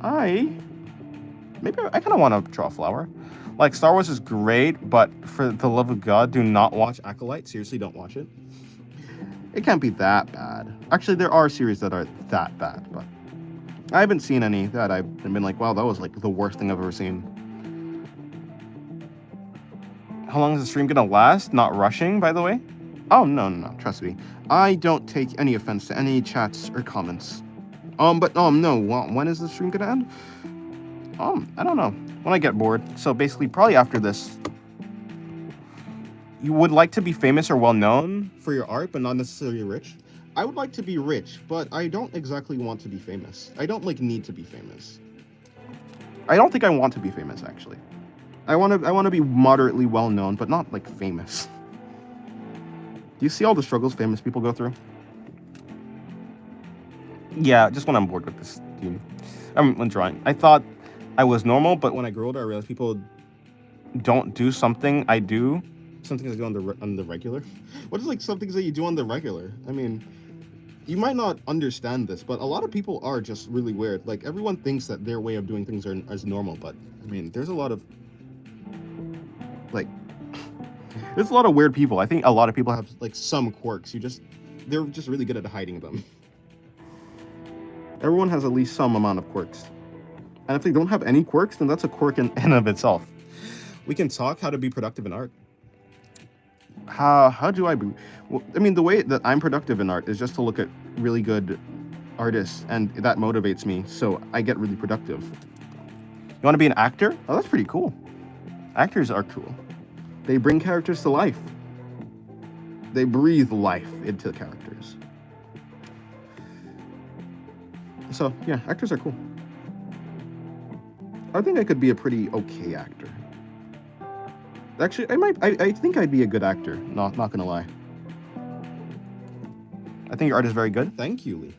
Maybe I kind of want to draw a flower. Like, Star Wars is great, but for the love of God, do not watch Acolyte. Seriously, don't watch it. It can't be that bad. Actually, there are series that are that bad, but I haven't seen any that I've been like, wow, that was like the worst thing I've ever seen. How long is the stream gonna last? Not rushing, by the way. Oh, no, trust me. I don't take any offense to any chats or comments. But no, when is the stream gonna end? I don't know. When I get bored. So basically, probably after this. You would like to be famous or well-known for your art, but not necessarily rich? I would like to be rich, but I don't exactly want to be famous. I don't, like, need to be famous. I don't think I want to be famous, actually. I want to be moderately well-known, but not, like, famous. Do you see all the struggles famous people go through? Yeah, just when I'm bored with this dude. I'm drawing. I thought I was normal, but when I grew older, I realized people don't do something I do. Something I do on the regular. What is, like, some things that you do on the regular? I mean, you might not understand this, but a lot of people are just really weird. Like, everyone thinks that their way of doing things is normal, but I mean, there's a lot of, like, there's a lot of weird people. I think a lot of people have, like, some quirks. They're just really good at hiding them. Everyone has at least some amount of quirks. And if they don't have any quirks, then that's a quirk in and of itself. We can talk how to be productive in art. How do I be? Well, I mean, the way that I'm productive in art is just to look at really good artists, and that motivates me. So I get really productive. You want to be an actor? Oh, that's pretty cool. Actors are cool. They bring characters to life. They breathe life into characters. So yeah, actors are cool. I think I could be a pretty okay actor. Actually, I think I'd be a good actor. Not gonna lie. I think your art is very good. Thank you, Lee.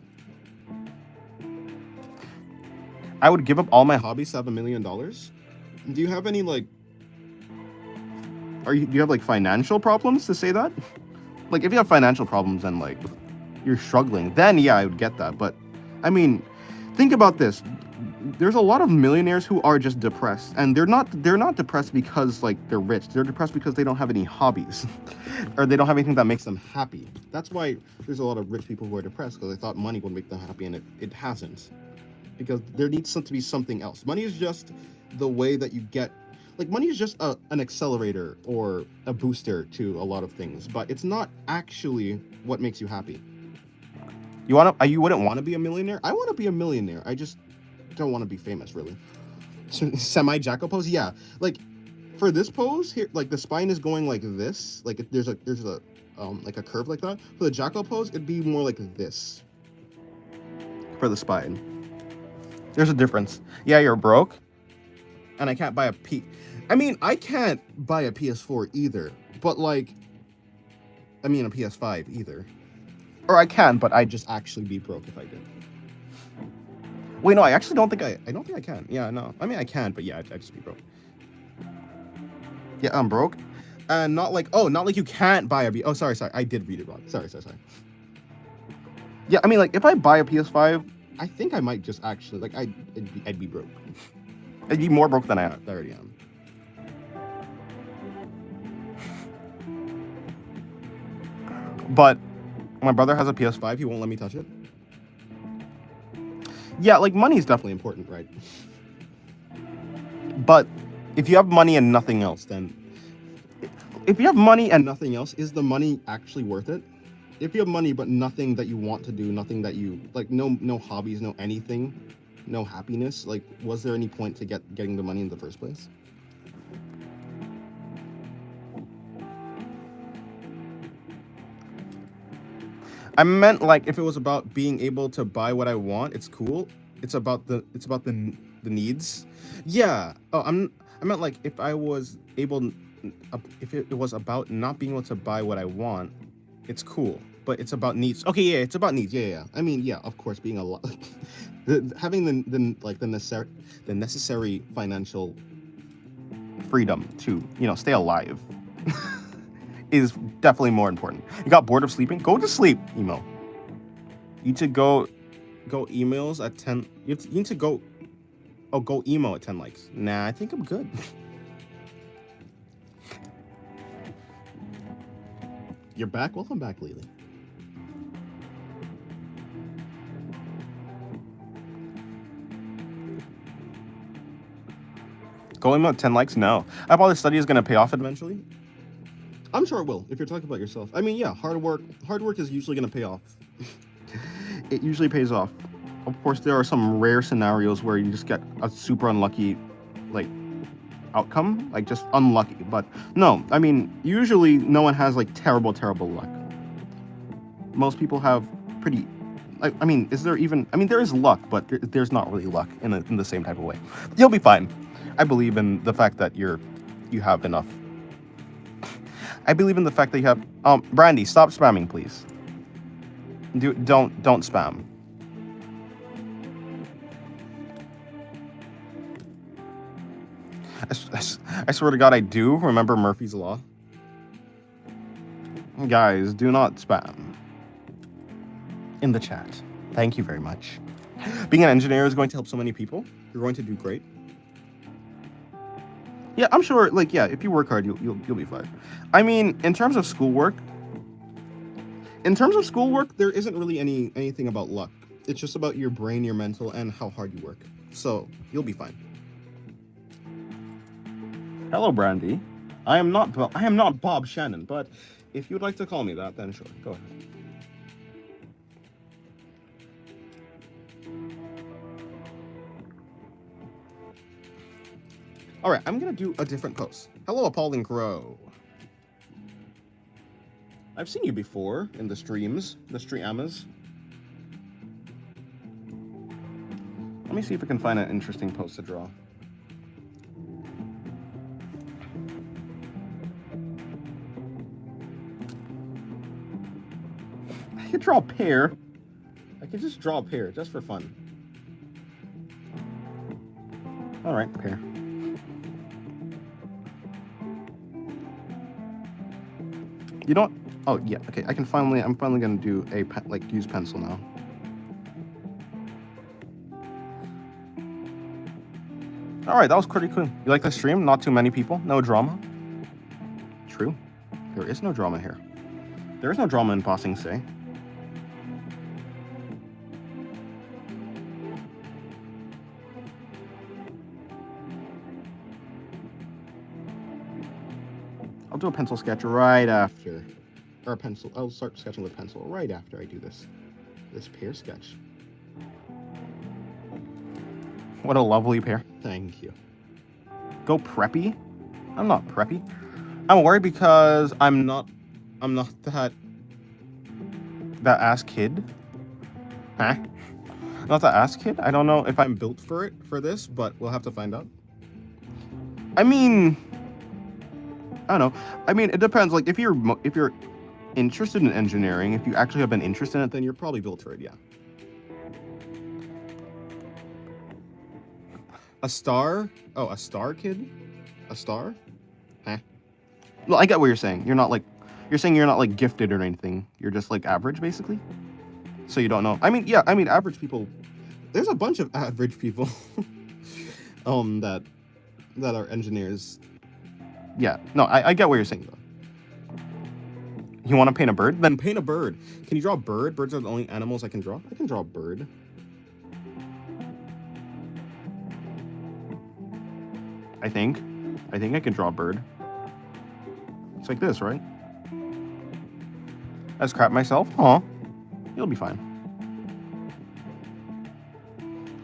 I would give up all my hobbies to have $1 million. Do you have any like? Do you have like financial problems to say that? Like, if you have financial problems and like you're struggling, then yeah, I would get that. But I mean, think about this. There's a lot of millionaires who are just depressed, and they're not depressed because like they're rich. They're depressed because they don't have any hobbies or they don't have anything that makes them happy. That's why there's a lot of rich people who are depressed, because they thought money would make them happy, and it hasn't, because there needs to be something else. Money is just the way that you get, like, money is just an accelerator or a booster to a lot of things, but it's not actually what makes you happy. You wouldn't want to be a millionaire? I want to be a millionaire. I just don't want to be famous, really. Semi-jackal pose? Yeah. Like, for this pose here, like, the spine is going like this. Like, there's a like a curve like that. For the jackal pose, it'd be more like this. For the spine. There's a difference. Yeah, you're broke. And I can't buy I mean, I can't buy a PS4 either. But, like, I mean, a PS5 either. Or I can, but I'd just actually be broke if I did. Wait, no, I actually don't think I don't think I can. Yeah, no. I mean, I can, but yeah, I'd just be broke. Yeah, I'm broke. And not like you can't buy oh, sorry. I did read it wrong. Sorry. Yeah, I mean, like, if I buy a PS5, I think I might just actually, like, I'd be broke. I'd be more broke than I already am. But my brother has a PS5. He won't let me touch it. Yeah, like, money is definitely important, right? But if you have money and nothing else, then... If you have money and nothing else, is the money actually worth it? If you have money but nothing that you want to do, nothing that you... Like, no hobbies, no anything, no happiness, like, was there any point to getting the money in the first place? I meant, like, if it was about being able to buy what I want, it's cool. It's about the needs. Yeah. Oh, I meant, like, if I was able, if it was about not being able to buy what I want, it's cool. But it's about needs. Okay, yeah, it's about needs. Yeah. I mean, yeah, of course, being a lot, having the necessary financial freedom to, stay alive. Is definitely more important. You got bored of sleeping? Go to sleep, emo. You need to go emails at 10. You need to go emo at 10 likes. Nah, I think I'm good. You're back? Welcome back, Lily. Go emo at 10 likes? No. I thought this study is going to pay off eventually. I'm sure it will, if you're talking about yourself. I mean, yeah, hard work is usually going to pay off. It usually pays off. Of course, there are some rare scenarios where you just get a super unlucky, like, outcome. Like, just unlucky. But, no, I mean, usually no one has, like, terrible luck. Most people have pretty... I mean, there is luck, but there's not really luck in the same type of way. You'll be fine. I believe in the fact that you have enough. I believe in the fact that you have... Brandy, stop spamming, please. Don't spam. I swear to God, I do remember Murphy's Law. Guys, do not spam. In the chat. Thank you very much. Being an engineer is going to help so many people. You're going to do great. Yeah, I'm sure, like, yeah, if you work hard, you'll be fine. I mean, in terms of schoolwork, there isn't really anything about luck. It's just about your brain, your mental, and how hard you work. So, you'll be fine. Hello, Brandy. I am not Bob Shannon, but if you'd like to call me that, then sure, go ahead. All right, I'm gonna do a different pose. Hello, Appalling Crow. I've seen you before in the streams, the streamas. Let me see if I can find an interesting pose to draw. I could draw a pear. I could just draw a pear, just for fun. All right, pear. You know what? Oh yeah, okay. I'm finally gonna do a use pencil now. All right, that was pretty cool. You like the stream? Not too many people, no drama. True, there is no drama here. There is no drama in Passing Say. I'll do a pencil sketch right after. Or a pencil. I'll start sketching with pencil right after I do this pear sketch. What a lovely pear. Thank you. Go preppy? I'm not preppy. I'm worried because I'm not that ass kid. Huh? Not that ass kid? I don't know if I'm built for this, but we'll have to find out. I mean, I don't know. I mean, it depends. Like if you're interested in engineering, if you actually have an interest in it, then you're probably built for it, yeah. A star? Oh, a star kid? A star? Huh? Well, I get what you're saying. You're saying you're not like gifted or anything. You're just like average, basically. So you don't know. I mean, yeah. I mean, average people. There's a bunch of average people, that are engineers. Yeah. No, I get what you're saying though. You want to paint a bird? Then paint a bird. Can you draw a bird? Birds are the only animals I can draw. I can draw a bird. I think I can draw a bird. It's like this, right? I just crap myself. Aw. You'll be fine.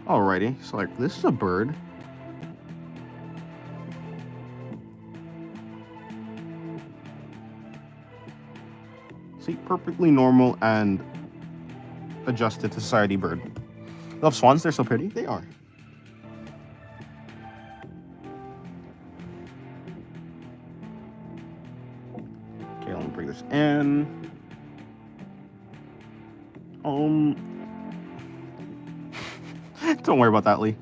Alrighty. So like this is a bird. See, perfectly normal and adjusted to society bird. Love swans, they're so pretty. They are. Okay, let me bring this in. Don't worry about that, Lee.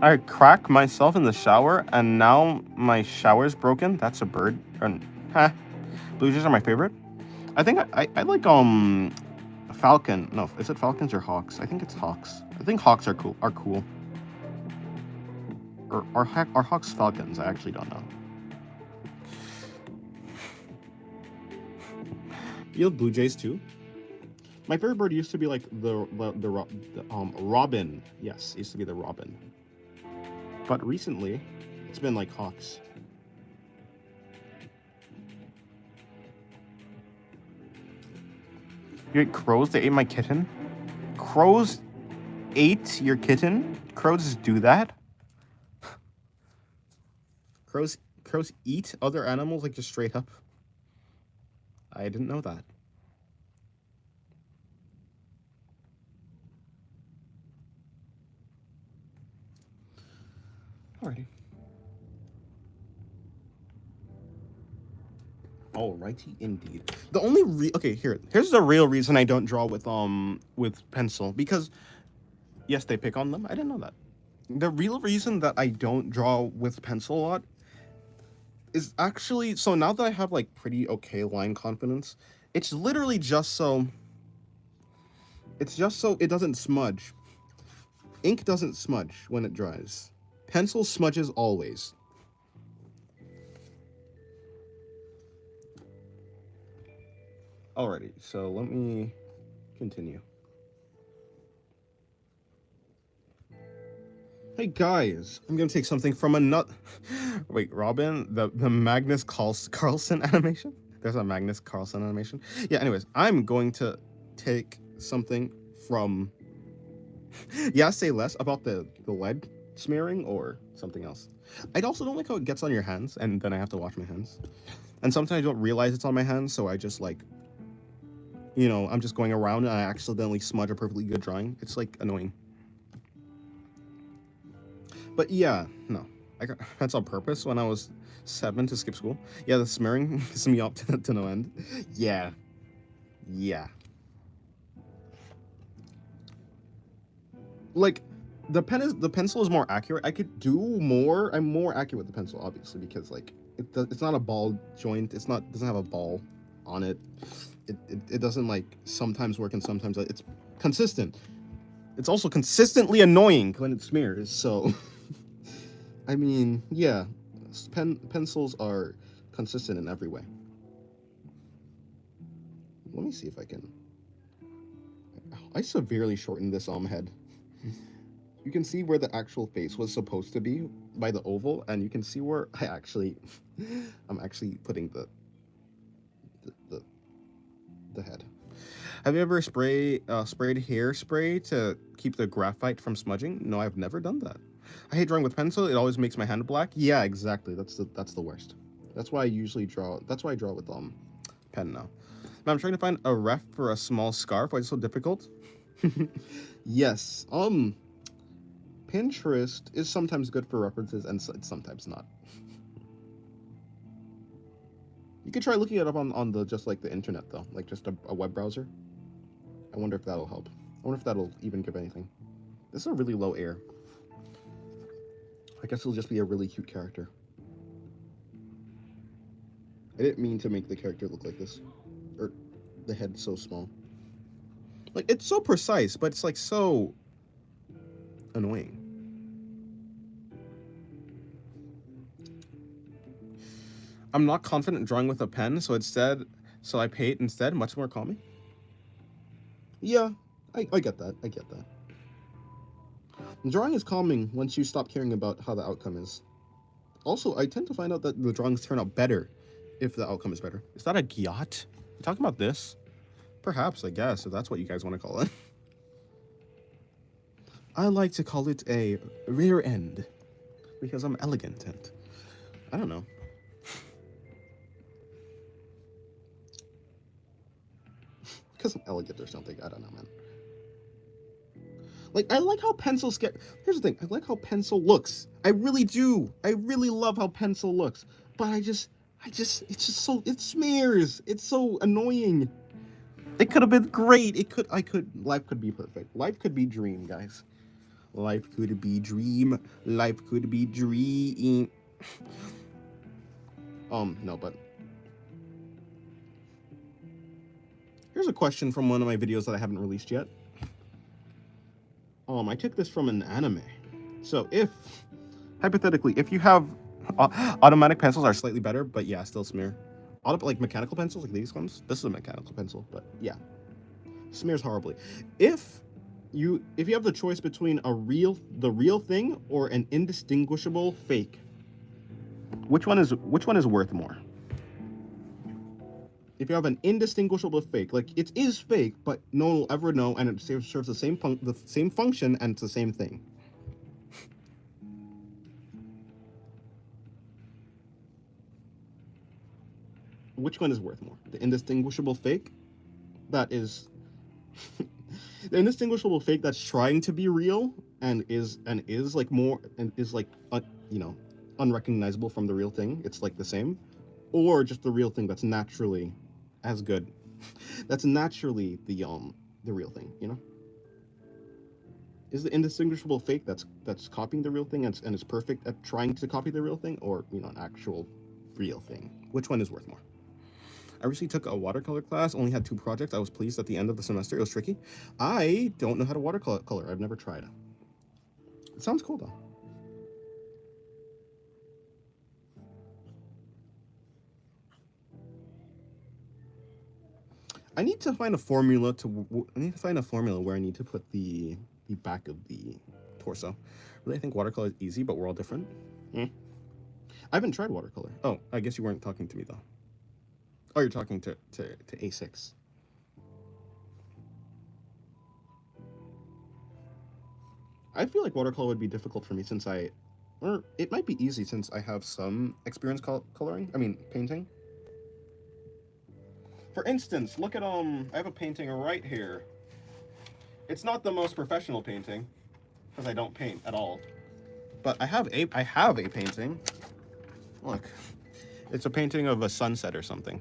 I crack myself in the shower and now my shower's broken. That's a bird. Huh. Blue jays are my favorite. I think I like falcon. No, is it falcons or hawks? I think it's hawks. I think hawks are cool. Or are hawks falcons? I actually don't know. You love blue jays too? My favorite bird used to be like the robin. Yes, it used to be the robin. But recently, it's been like hawks. You ate crows? They ate my kitten? Crows ate your kitten? Crows just do that? Crows eat other animals like just straight up? I didn't know that. Alrighty. Alrighty, indeed. The only here's the real reason I don't draw with pencil, because yes, they pick on them. I didn't know that. The real reason that I don't draw with pencil a lot is actually, so now that I have like pretty okay line confidence, it's literally just so it doesn't smudge. Ink doesn't smudge when it dries. Pencil smudges always. Alrighty, so let me continue. Hey guys, I'm gonna take something from another. Wait, Robin, the Magnus Carlsen animation. There's a Magnus Carlsen animation. Yeah. Anyways, I'm going to take something from. Yeah, say less about the lead smearing or something else. I also don't like how it gets on your hands, and then I have to wash my hands. And sometimes I don't realize it's on my hands, so I just like, I'm just going around and I accidentally smudge a perfectly good drawing. It's like annoying. But yeah, no, that's on purpose when I was 7 to skip school. Yeah, the smearing pissed me off to no end. Yeah, yeah. Like, the pencil is more accurate. I could do more. I'm more accurate with the pencil, obviously, because like it's not a ball joint. Doesn't have a ball on it. It doesn't like sometimes work and sometimes it's consistent. It's also consistently annoying when it smears. So, I mean, yeah, pencils are consistent in every way. Let me see if I can. I severely shortened this head. You can see where the actual face was supposed to be by the oval, and you can see where I'm actually putting the head. Have you ever sprayed hairspray to keep the graphite from smudging? No, I've never done that. I hate drawing with pencil. It always makes my hand black. Yeah, exactly. That's the worst. That's why I usually draw. That's why I draw with pen now. Now I'm trying to find a ref for a small scarf. Why is it so difficult? Yes. Pinterest is sometimes good for references and it's sometimes not. You could try looking it up on the just like the internet though, like just a web browser. I wonder if that'll help. I wonder if that'll even give anything. This is a really low air. I guess it'll just be a really cute character. I didn't mean to make the character look like this, or the head so small. Like it's so precise, but it's like so annoying. I'm not confident drawing with a pen, so I paint instead, much more calming. Yeah, I get that. I get that. Drawing is calming once you stop caring about how the outcome is. Also, I tend to find out that the drawings turn out better if the outcome is better. Is that a gyat? You talking about this? Perhaps, I guess, if that's what you guys want to call it. I like to call it a rear end because I'm elegant and I don't know. Because I'm elegant or something. I don't know, man. Like, I like how pencils get. Here's the thing. I like how pencil looks. I really do. I really love how pencil looks. But it's just so. It smears. It's so annoying. It could have been great. Life could be perfect. Life could be dream, guys. Life could be dream. Life could be dream. No, but. Here's a question from one of my videos that I haven't released yet. I took this from an anime. So hypothetically, if you have automatic pencils are slightly better, but yeah, still smear. Like mechanical pencils, like these ones. This is a mechanical pencil, but yeah, smears horribly. If you have the choice between the real thing or an indistinguishable fake, which one is worth more? If you have an indistinguishable fake, like it is fake, but no one will ever know, and it serves the same function, and it's the same thing. Which one is worth more? The indistinguishable fake, that is, the indistinguishable fake that's trying to be real and is like more and is like unrecognizable from the real thing. It's like the same, or just the real thing that's naturally as good. That's naturally the real thing, Is the indistinguishable fake that's copying the real thing and is perfect at trying to copy the real thing, or an actual real thing? Which one is worth more? I recently took a watercolor class, only had 2 projects. I was pleased at the end of the semester. It was tricky. I don't know how to watercolor. I've never tried. It sounds cool though. I need to find a formula where I need to put the back of the torso. Really, I think watercolor is easy, but we're all different. Hmm. I haven't tried watercolor. Oh, I guess you weren't talking to me though. Oh, you're talking to A6. I feel like watercolor would be difficult for me since or it might be easy since I have some experience coloring. I mean, painting. For instance, look at I have a painting right here. It's not the most professional painting because I don't paint at all. But I have a painting. Look. It's a painting of a sunset or something.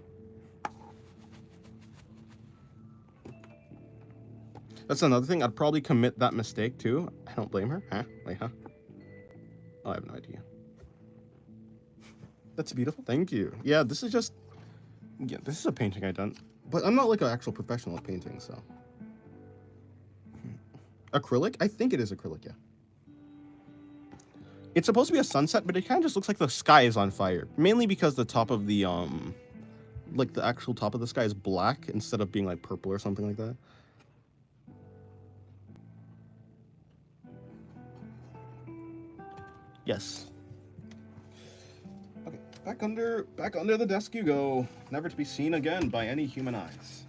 That's another thing. I'd probably commit that mistake too. I don't blame her. Huh? Wait, huh? Oh, I have no idea. That's beautiful. Thank you. Yeah, this is just... Yeah, this is a painting I done. But I'm not like an actual professional at painting, so... Acrylic? I think it is acrylic, yeah. It's supposed to be a sunset, but it kind of just looks like the sky is on fire. Mainly because the top of the, like the actual top of the sky is black instead of being like purple or something like that. Yes. Okay, back under the desk you go, never to be seen again by any human eyes.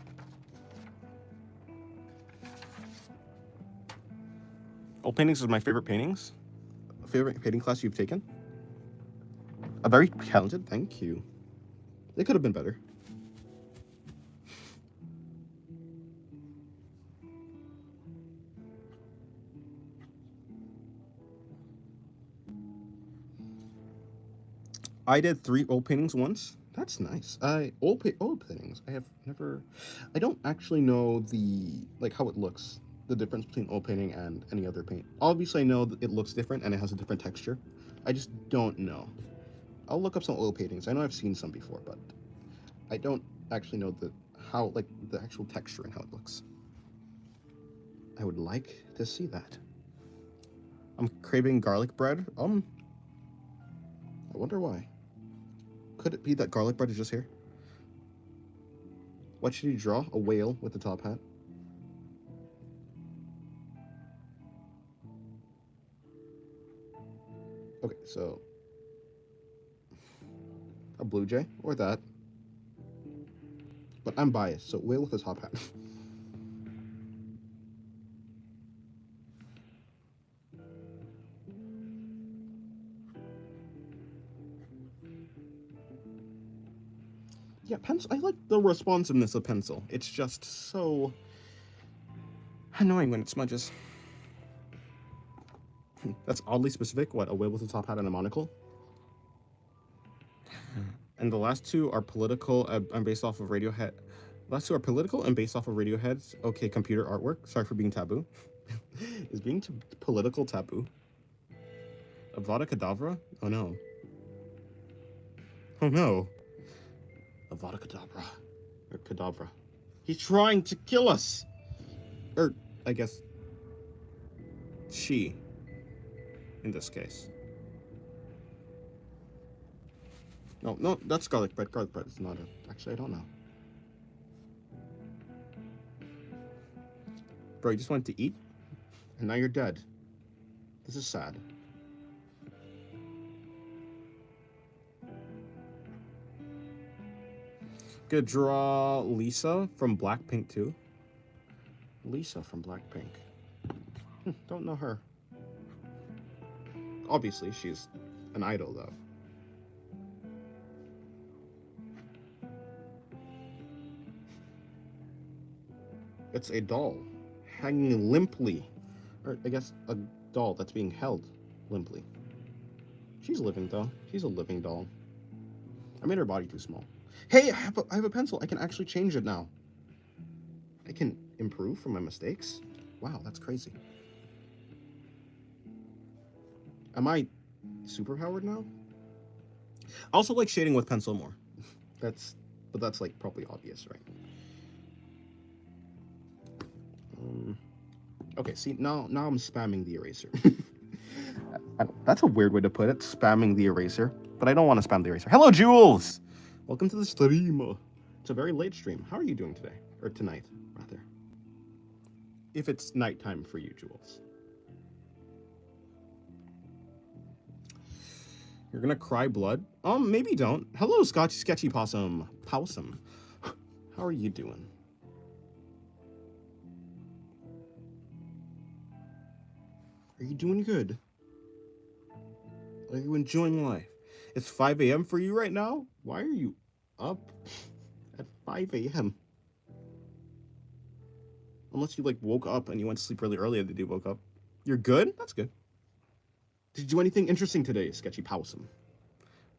Oil paintings is my favorite paintings. Favorite painting class you've taken? A very talented, thank you. It could have been better. I did 3 oil paintings once. That's nice. Oil paintings. I don't actually know like how it looks. The difference between oil painting and any other paint. Obviously, I know that it looks different and it has a different texture. I just don't know. I'll look up some oil paintings. I know I've seen some before, but I don't actually know the actual texture and how it looks. I would like to see that. I'm craving garlic bread. I wonder why. Could it be that garlic bread is just here? What should you draw? A whale with a top hat? Okay, so a blue jay or that. But I'm biased, so whale with a top hat. Yeah, pencil. I like the responsiveness of pencil. It's just so annoying when it smudges. That's oddly specific. What, a whale with a top hat and a monocle? And the last 2 are political and based off of Radiohead. Last 2 are political and based off of Radiohead's okay computer artwork. Sorry for being taboo. Is being political taboo? Avada Kedavra? Oh no. Oh no. Avada Kedavra. Or Kedavra. He's trying to kill us! Or, I guess, she, in this case. No, that's garlic bread. Garlic bread is not it. Actually, I don't know. Bro, you just wanted to eat? And now you're dead. This is sad. Gonna draw Lisa from Blackpink too. Lisa from Blackpink. Don't know her. Obviously, she's an idol though. It's a doll hanging limply. Or I guess a doll that's being held limply. She's living though. She's a living doll. I made her body too small. Hey, I have a pencil. I can actually change it now. I can improve from my mistakes. Wow, that's crazy. Am I superpowered now? I also like shading with pencil more. But that's like probably obvious, right? Okay, see, now I'm spamming the eraser. That's a weird way to put it, spamming the eraser. But I don't want to spam the eraser. Hello, Jules! Welcome to the stream. It's a very late stream. How are you doing today? Or tonight, rather. If it's nighttime for you, Jules. You're gonna cry blood? Maybe don't. Hello, Scotchy Sketchy Possum. Possum. How are you doing? Are you doing good? Are you enjoying life? It's 5 a.m. for you right now? Why are you up at 5 a.m.? Unless you like woke up and you went to sleep really early and then you woke up. You're good? That's good. Did you do anything interesting today, Sketchy Possum?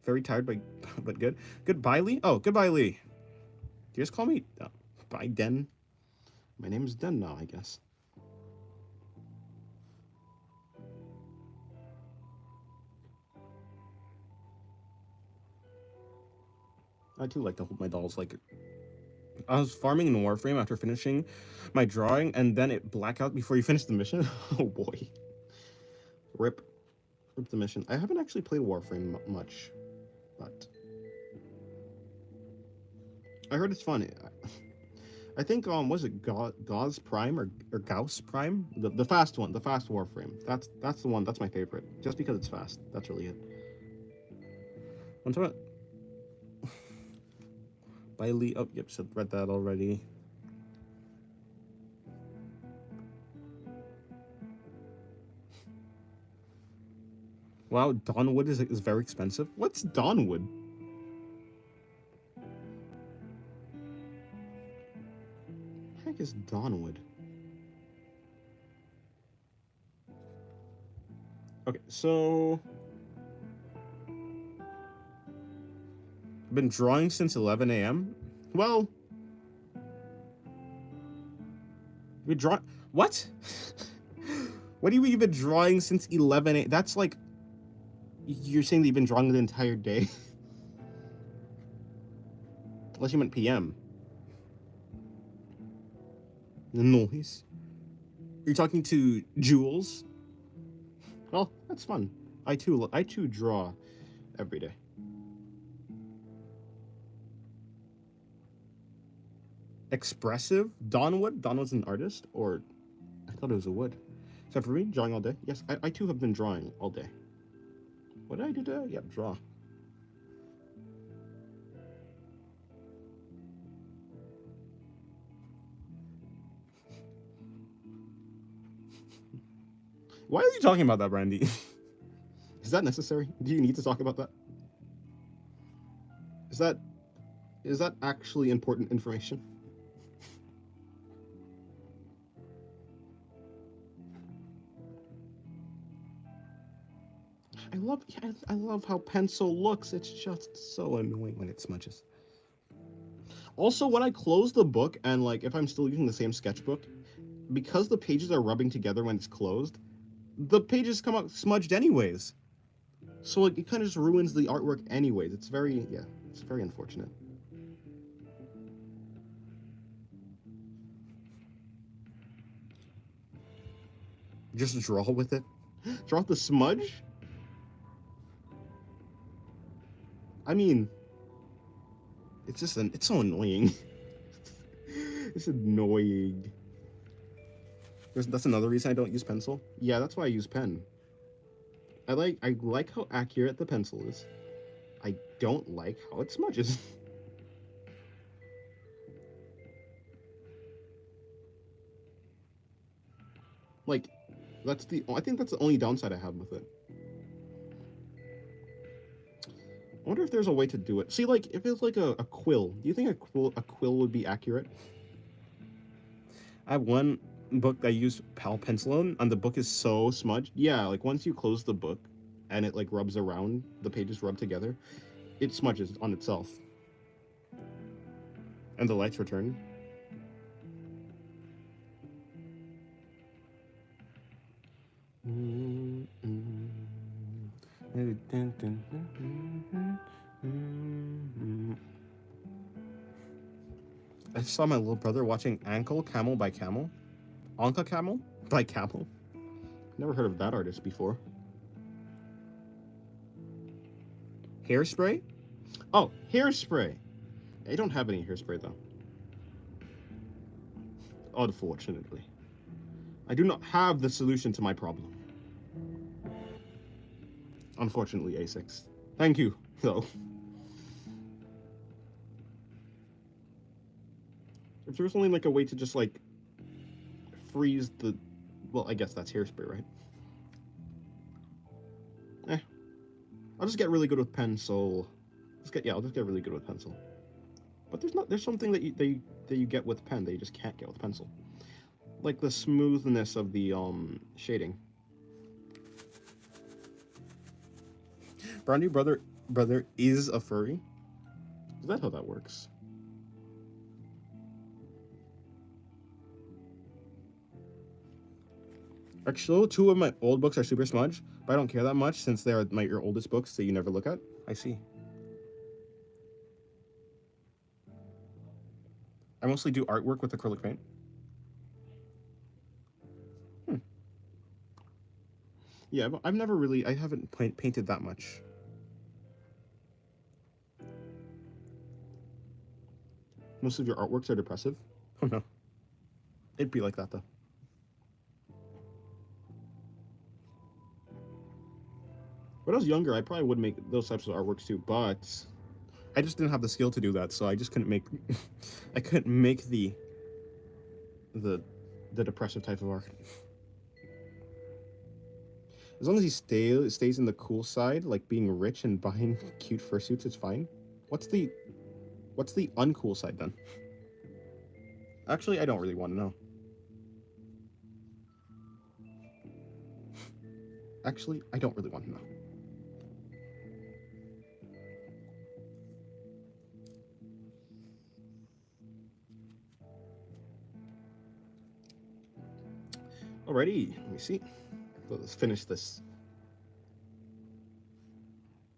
Very tired, but good. Goodbye, Lee? Oh, goodbye, Lee. Do you just call me bye, Den? My name is Den now, I guess. I too like to hold my dolls like... I was farming in Warframe after finishing my drawing, and then it blacked out before you finish the mission. Oh boy. Rip the mission. I haven't actually played Warframe much, but I heard it's fun. I think was it Gauss Prime or Gauss Prime? The fast one, the fast Warframe. That's the one. That's my favorite, just because it's fast. That's really it. I'm talking about by Lee. Oh, yep, so read that already. Wow, Dawnwood is very expensive. What's Dawnwood? What the heck is Dawnwood? Okay, so I've been drawing since 11 a.m. Well, we draw what? What do you mean you've been drawing since 11 a.m.? That's like you're saying that you've been drawing the entire day. Unless you meant PM. The noise. You're talking to Jules? Well, that's fun. I too draw every day. Expressive? Dawnwood? Dawnwood's an artist? Or I thought it was a wood. Except for me, drawing all day. Yes, I too have been drawing all day. What did I do today? Yeah, draw. Why are you talking about that, Brandy? Is that necessary? Do you need to talk about that? Is that actually important information? I love how pencil looks. It's just so annoying when it smudges. Also, when I close the book and like if I'm still using the same sketchbook, because the pages are rubbing together when it's closed, the pages come out smudged anyways. So like it kind of just ruins the artwork anyways. It's very unfortunate. Just draw with it. Draw with the smudge? I mean, it's so annoying. It's annoying. That's another reason I don't use pencil. Yeah, that's why I use pen. I like how accurate the pencil is. I don't like how it smudges. Like, I think that's the only downside I have with it. I wonder if there's a way to do it. See, like, if it's like a quill, do you think a quill would be accurate? I have one book that I use Pal pencil on, and the book is so smudged. Yeah, like once you close the book, and it like rubs around, the pages rub together, it smudges on itself. And the lights return. I saw my little brother watching Ankle Camel by Camel. Anka Camel by Camel. Never heard of that artist before. Hairspray? Oh, hairspray. I don't have any hairspray though. Unfortunately. I do not have the solution to my problem. Unfortunately, A6. Thank you, though. If there was only like a way to just like freeze the, well, I guess that's hairspray, right? Eh, I'll just get really good with pencil. I'll just get really good with pencil. But there's something that you get with pen that you just can't get with pencil, like the smoothness of the shading. Brandy brother is a furry. Is that how that works? Actually, two of my old books are super smudged, but I don't care that much since they are your oldest books that you never look at. I see. I mostly do artwork with acrylic paint. Hmm. Yeah, but I haven't painted that much. Most of your artworks are depressive. Oh no. It'd be like that though. When I was younger, I probably would make those types of artworks too, but I just didn't have the skill to do that, so I just couldn't make I couldn't make the the depressive type of art. As long as he stays in the cool side, like being rich and buying cute fursuits, it's fine. What's the uncool side then? Actually, I don't really want to know. Actually, I don't really want to know. Alrighty, let me see. Let's finish this.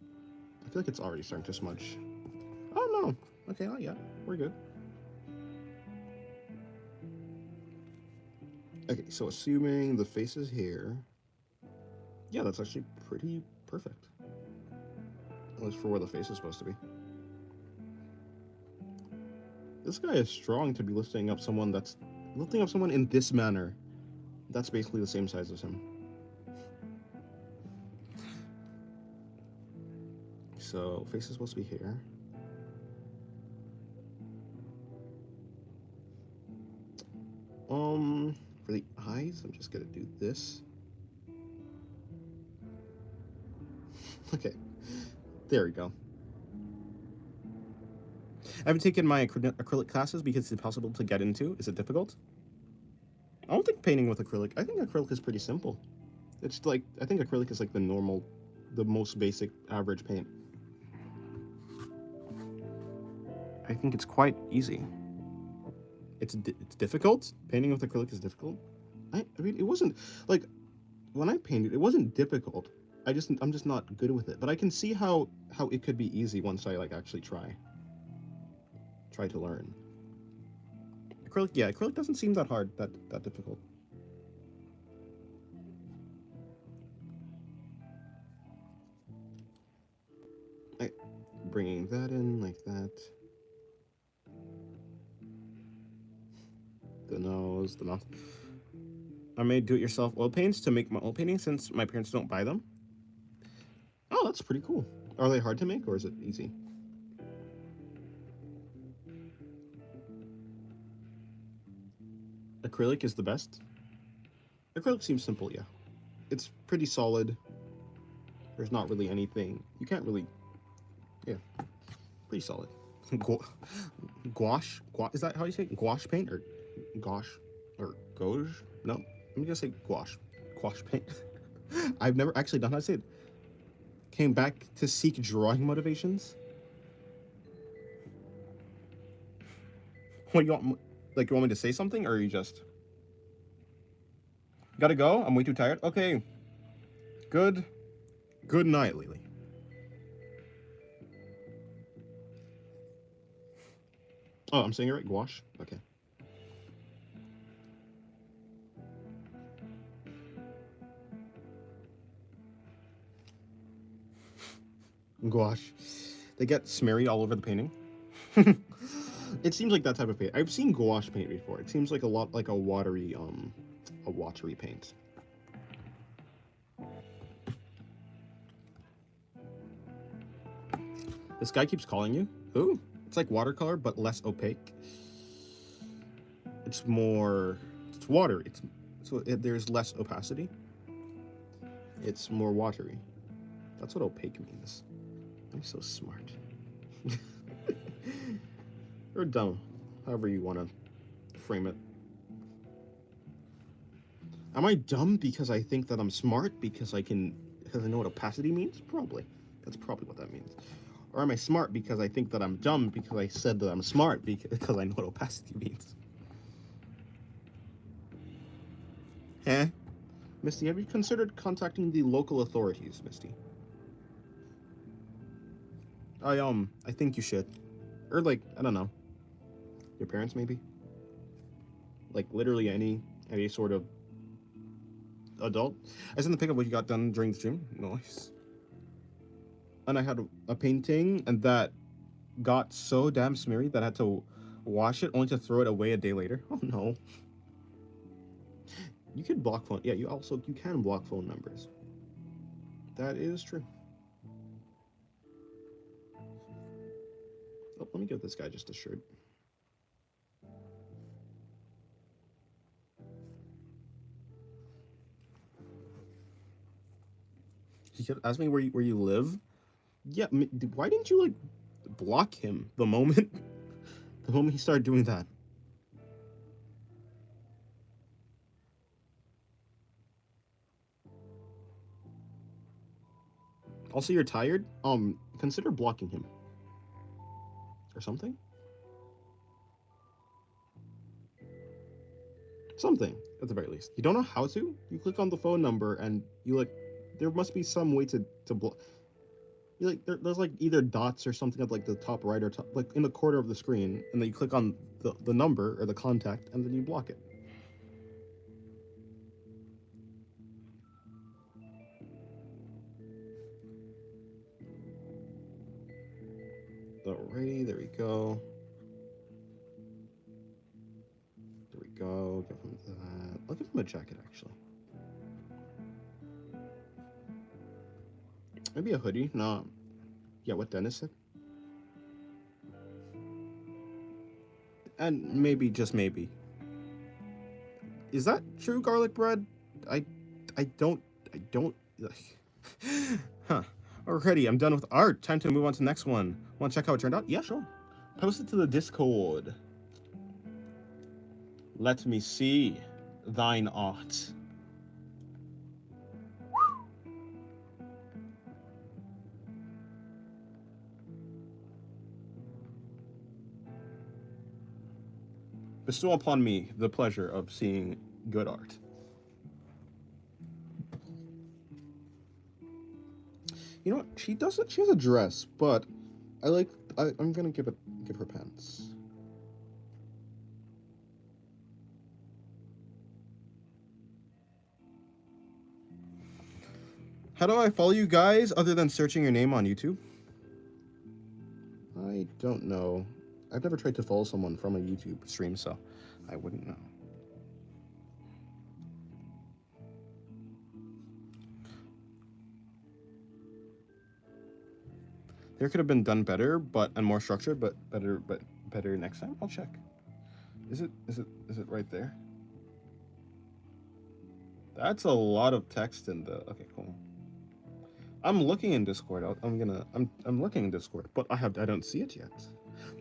I feel like it's already starting to smudge. Oh no. Okay, oh yeah, we're good. Okay, so assuming the face is here, yeah, that's actually pretty perfect. At least for where the face is supposed to be. This guy is strong to be lifting up someone in this manner. That's basically the same size as him. So face is supposed to be here. For the eyes, I'm just gonna do this. Okay, there we go. I haven't taken my acrylic classes because it's impossible to get into. Is it difficult? I don't think painting with acrylic. I think acrylic is pretty simple. It's like, I think acrylic is like the most basic average paint. I think it's quite easy. It's difficult. Painting with acrylic is difficult. I mean, it wasn't like when I painted, it wasn't difficult. I'm just not good with it. But I can see how it could be easy once I like actually try to learn. Acrylic doesn't seem that hard, that difficult. Bringing that in like that. The nose, the mouth. I made do-it-yourself oil paints to make my oil paintings since my parents don't buy them. Oh, that's pretty cool. Are they hard to make or is it easy? Acrylic is the best. Acrylic seems simple, yeah. It's pretty solid. There's not really anything. You can't really, yeah, pretty solid. Gouache? Is that how you say it? Gouache paint or gouache or gouache? No, let me just say gouache. Gouache paint. I've never actually done how to say it. Came back to seek drawing motivations. What do you want? Like, you want me to say something, or are you just gotta go? I'm way too tired. Okay. Good night, Lily. Oh, I'm saying it right. Gouache. Okay. Gouache. They get smeary all over the painting. It seems like that type of paint. I've seen gouache paint before. It seems like a lot like a watery paint. This guy keeps calling you? Who? It's like watercolor, but less opaque. It's more... It's water. There's less opacity. It's more watery. That's what opaque means. I'm so smart. Or dumb. However you want to frame it. Am I dumb because I think that I'm smart because I know what opacity means? Probably. That's probably what that means. Or am I smart because I think that I'm dumb because I said that I'm smart because I know what opacity means? Huh? Misty, have you considered contacting the local authorities, Misty? I think you should. Or like, I don't know. Your parents maybe? Like literally any sort of adult. I sent the pic of what you got done during the stream. Nice. And I had a painting, and that got so damn smeary that I had to wash it only to throw it away a day later. Oh no. You could block phone. Yeah, you can block phone numbers. That is true. Oh, let me give this guy just a shirt. He kept asking me where you live. Yeah, why didn't you like block him the moment he started doing that? Also, you're tired? Consider blocking him. Or something? Something, at the very least. You don't know how to? You click on the phone number and you like, there must be some way to block. You like, there's like either dots or something at like the top right or top, like in the corner of the screen, and then you click on the number or the contact and then you block it. Alrighty, there we go. There we go. Give him that. I'll give him a jacket, actually. Maybe a hoodie. No. Yeah, what Dennis said. And maybe, just maybe. Is that true, garlic bread? I don't. Huh. Alrighty, I'm done with art. Time to move on to the next one. Want to check how it turned out? Yeah, sure. Post it to the Discord. Let me see thine art. Bestow upon me the pleasure of seeing good art. You know what? She has a dress, but I'm gonna give her pants. How do I follow you guys other than searching your name on YouTube? I don't know. I've never tried to follow someone from a YouTube stream, so I wouldn't know. There could have been done better, and more structured, but better next time. I'll check. Is it right there? That's a lot of text in the. Okay, cool. I'm looking in Discord. I'm looking in Discord, but I don't see it yet.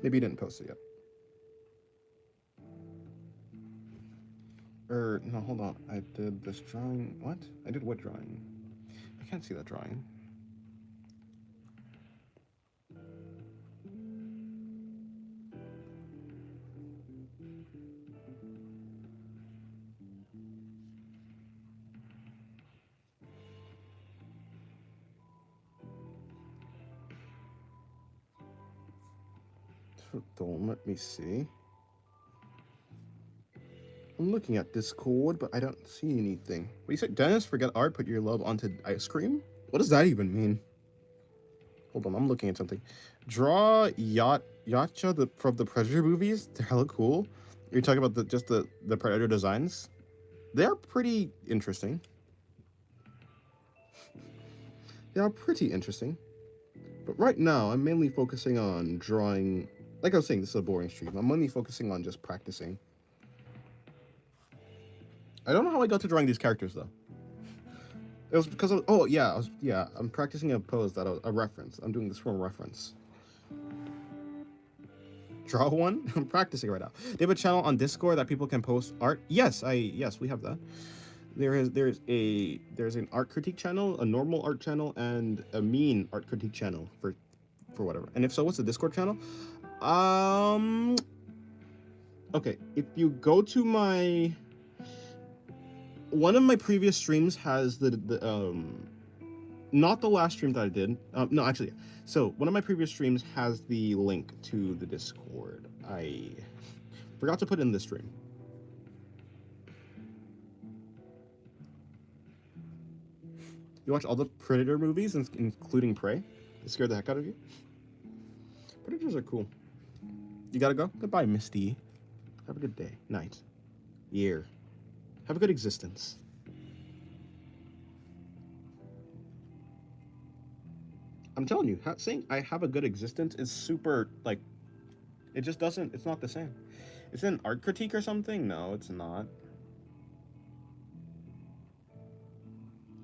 Maybe you didn't post it yet. No, hold on. I did this drawing. What? I did what drawing? I can't see that drawing. Don't let me see. I'm looking at Discord, but I don't see anything. What do you say? Dennis, forget art, put your love onto ice cream? What does that even mean? Hold on, I'm looking at something. Draw Yacha from the Predator movies. They're hella cool. You're talking about the Predator designs? They're pretty interesting. They are pretty interesting. But right now, I'm mainly focusing on drawing. Like I was saying, this is a boring stream. I'm mainly focusing on just practicing. I don't know how I got to drawing these characters though. It was because of, oh yeah, I'm practicing a pose that a reference. I'm doing this from a reference. Draw one. I'm practicing right now. They have a channel on Discord that people can post art. Yes, we have that. There's an art critique channel, a normal art channel, and a mean art critique channel for whatever. And if so, what's the Discord channel? Okay, if you go to my one of my previous streams has the not the last stream that I did. No, actually, so one of my previous streams has the link to the Discord. I forgot to put in this stream. You watch all the Predator movies, including Prey? It scared the heck out of you? Predators are cool. You gotta go? Goodbye, Misty. Have a good day, night, year. Have a good existence. I'm telling you, saying I have a good existence is super, like, it just doesn't, it's not the same. Is it an art critique or something? No, it's not.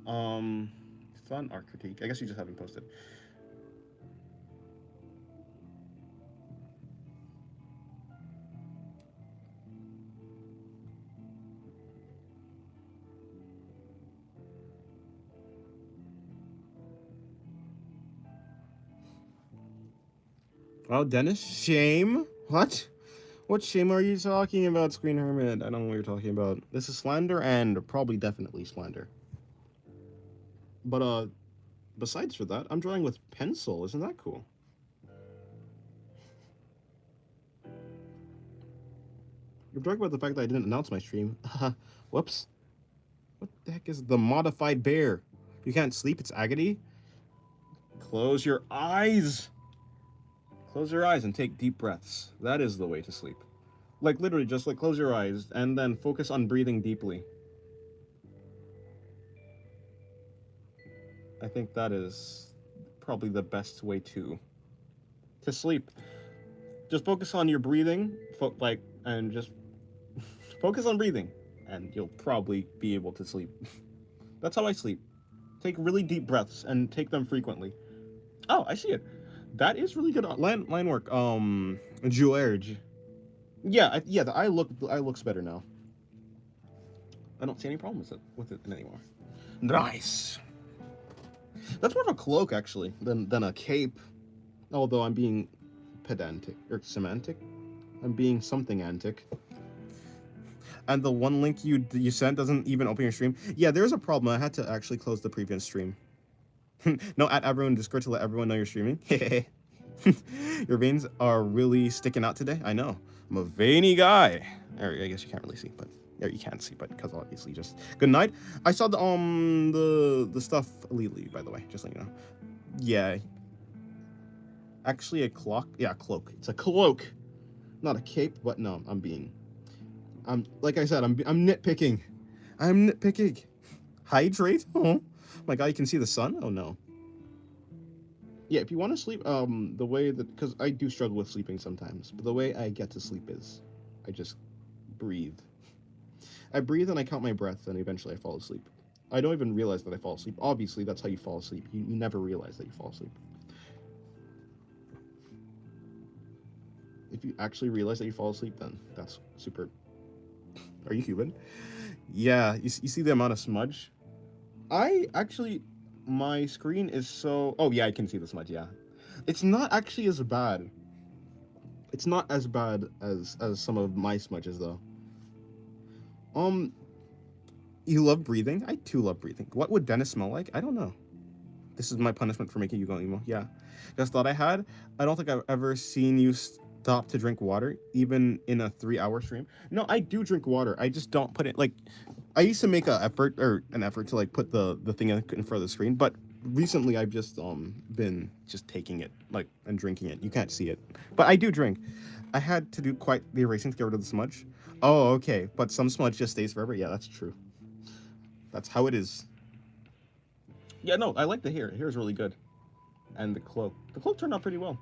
It's not an art critique. I guess you just haven't posted. Oh, Dennis, shame? What? What shame are you talking about, Screen Hermit? I don't know what you're talking about. This is slander and probably definitely slander. But, besides for that, I'm drawing with pencil. Isn't that cool? You're talking about the fact that I didn't announce my stream. Whoops. What the heck is the modified bear? You can't sleep, it's agony? Close your eyes! Close your eyes and take deep breaths. That is the way to sleep. Like, literally, just, like, close your eyes and then focus on breathing deeply. I think that is probably the best way to sleep. Just focus on your breathing, and just focus on breathing, and you'll probably be able to sleep. That's how I sleep. Take really deep breaths and take them frequently. Oh, I see it. That is really good line work. Jouerge. Yeah, the eye looks better now. I don't see any problem with it anymore. Nice. That's more of a cloak actually than a cape. Although I'm being pedantic or semantic. I'm being something antic. And the one link you sent doesn't even open your stream. Yeah, there's a problem. I had to actually close the previous stream. No, at everyone in Discord to let everyone know you're streaming. Your veins are really sticking out today. I know. I'm a veiny guy. Or I guess you can't really see, but you can't see, but because obviously just good night. I saw the stuff Lily, by the way, just so you know. Yeah. Actually a cloak. Yeah, cloak. It's a cloak. Not a cape, but no, like I said, I'm nitpicking. I'm nitpicking. Hydrate? Oh my god, you can see the sun? Oh no. Yeah, if you want to sleep, the way that, because I do struggle with sleeping sometimes, but the way I get to sleep is I just breathe. I breathe and I count my breath, and eventually I fall asleep. I don't even realize that I fall asleep. Obviously, that's how you fall asleep. You never realize that you fall asleep. If you actually realize that you fall asleep, then that's super... Are you Cuban? Yeah, you see the amount of smudge? My screen is so... Oh, yeah, I can see the smudge, yeah. It's not actually as bad. It's not as bad as some of my smudges, though. You love breathing? I too love breathing. What would Dennis smell like? I don't know. This is my punishment for making you go emo. Yeah. Just thought I had. I don't think I've ever seen you stop to drink water, even in a 3-hour stream. No, I do drink water. I just don't put it, like... I used to make an effort to like put the thing in front of the screen, but recently I've just been just taking it like and drinking it. You can't see it, but I do drink. I had to do quite the erasing to get rid of the smudge. Oh, okay, but some smudge just stays forever. Yeah, that's true. That's how it is. Yeah, no, I like the hair. Hair is really good. and the cloak. The cloak turned out pretty well.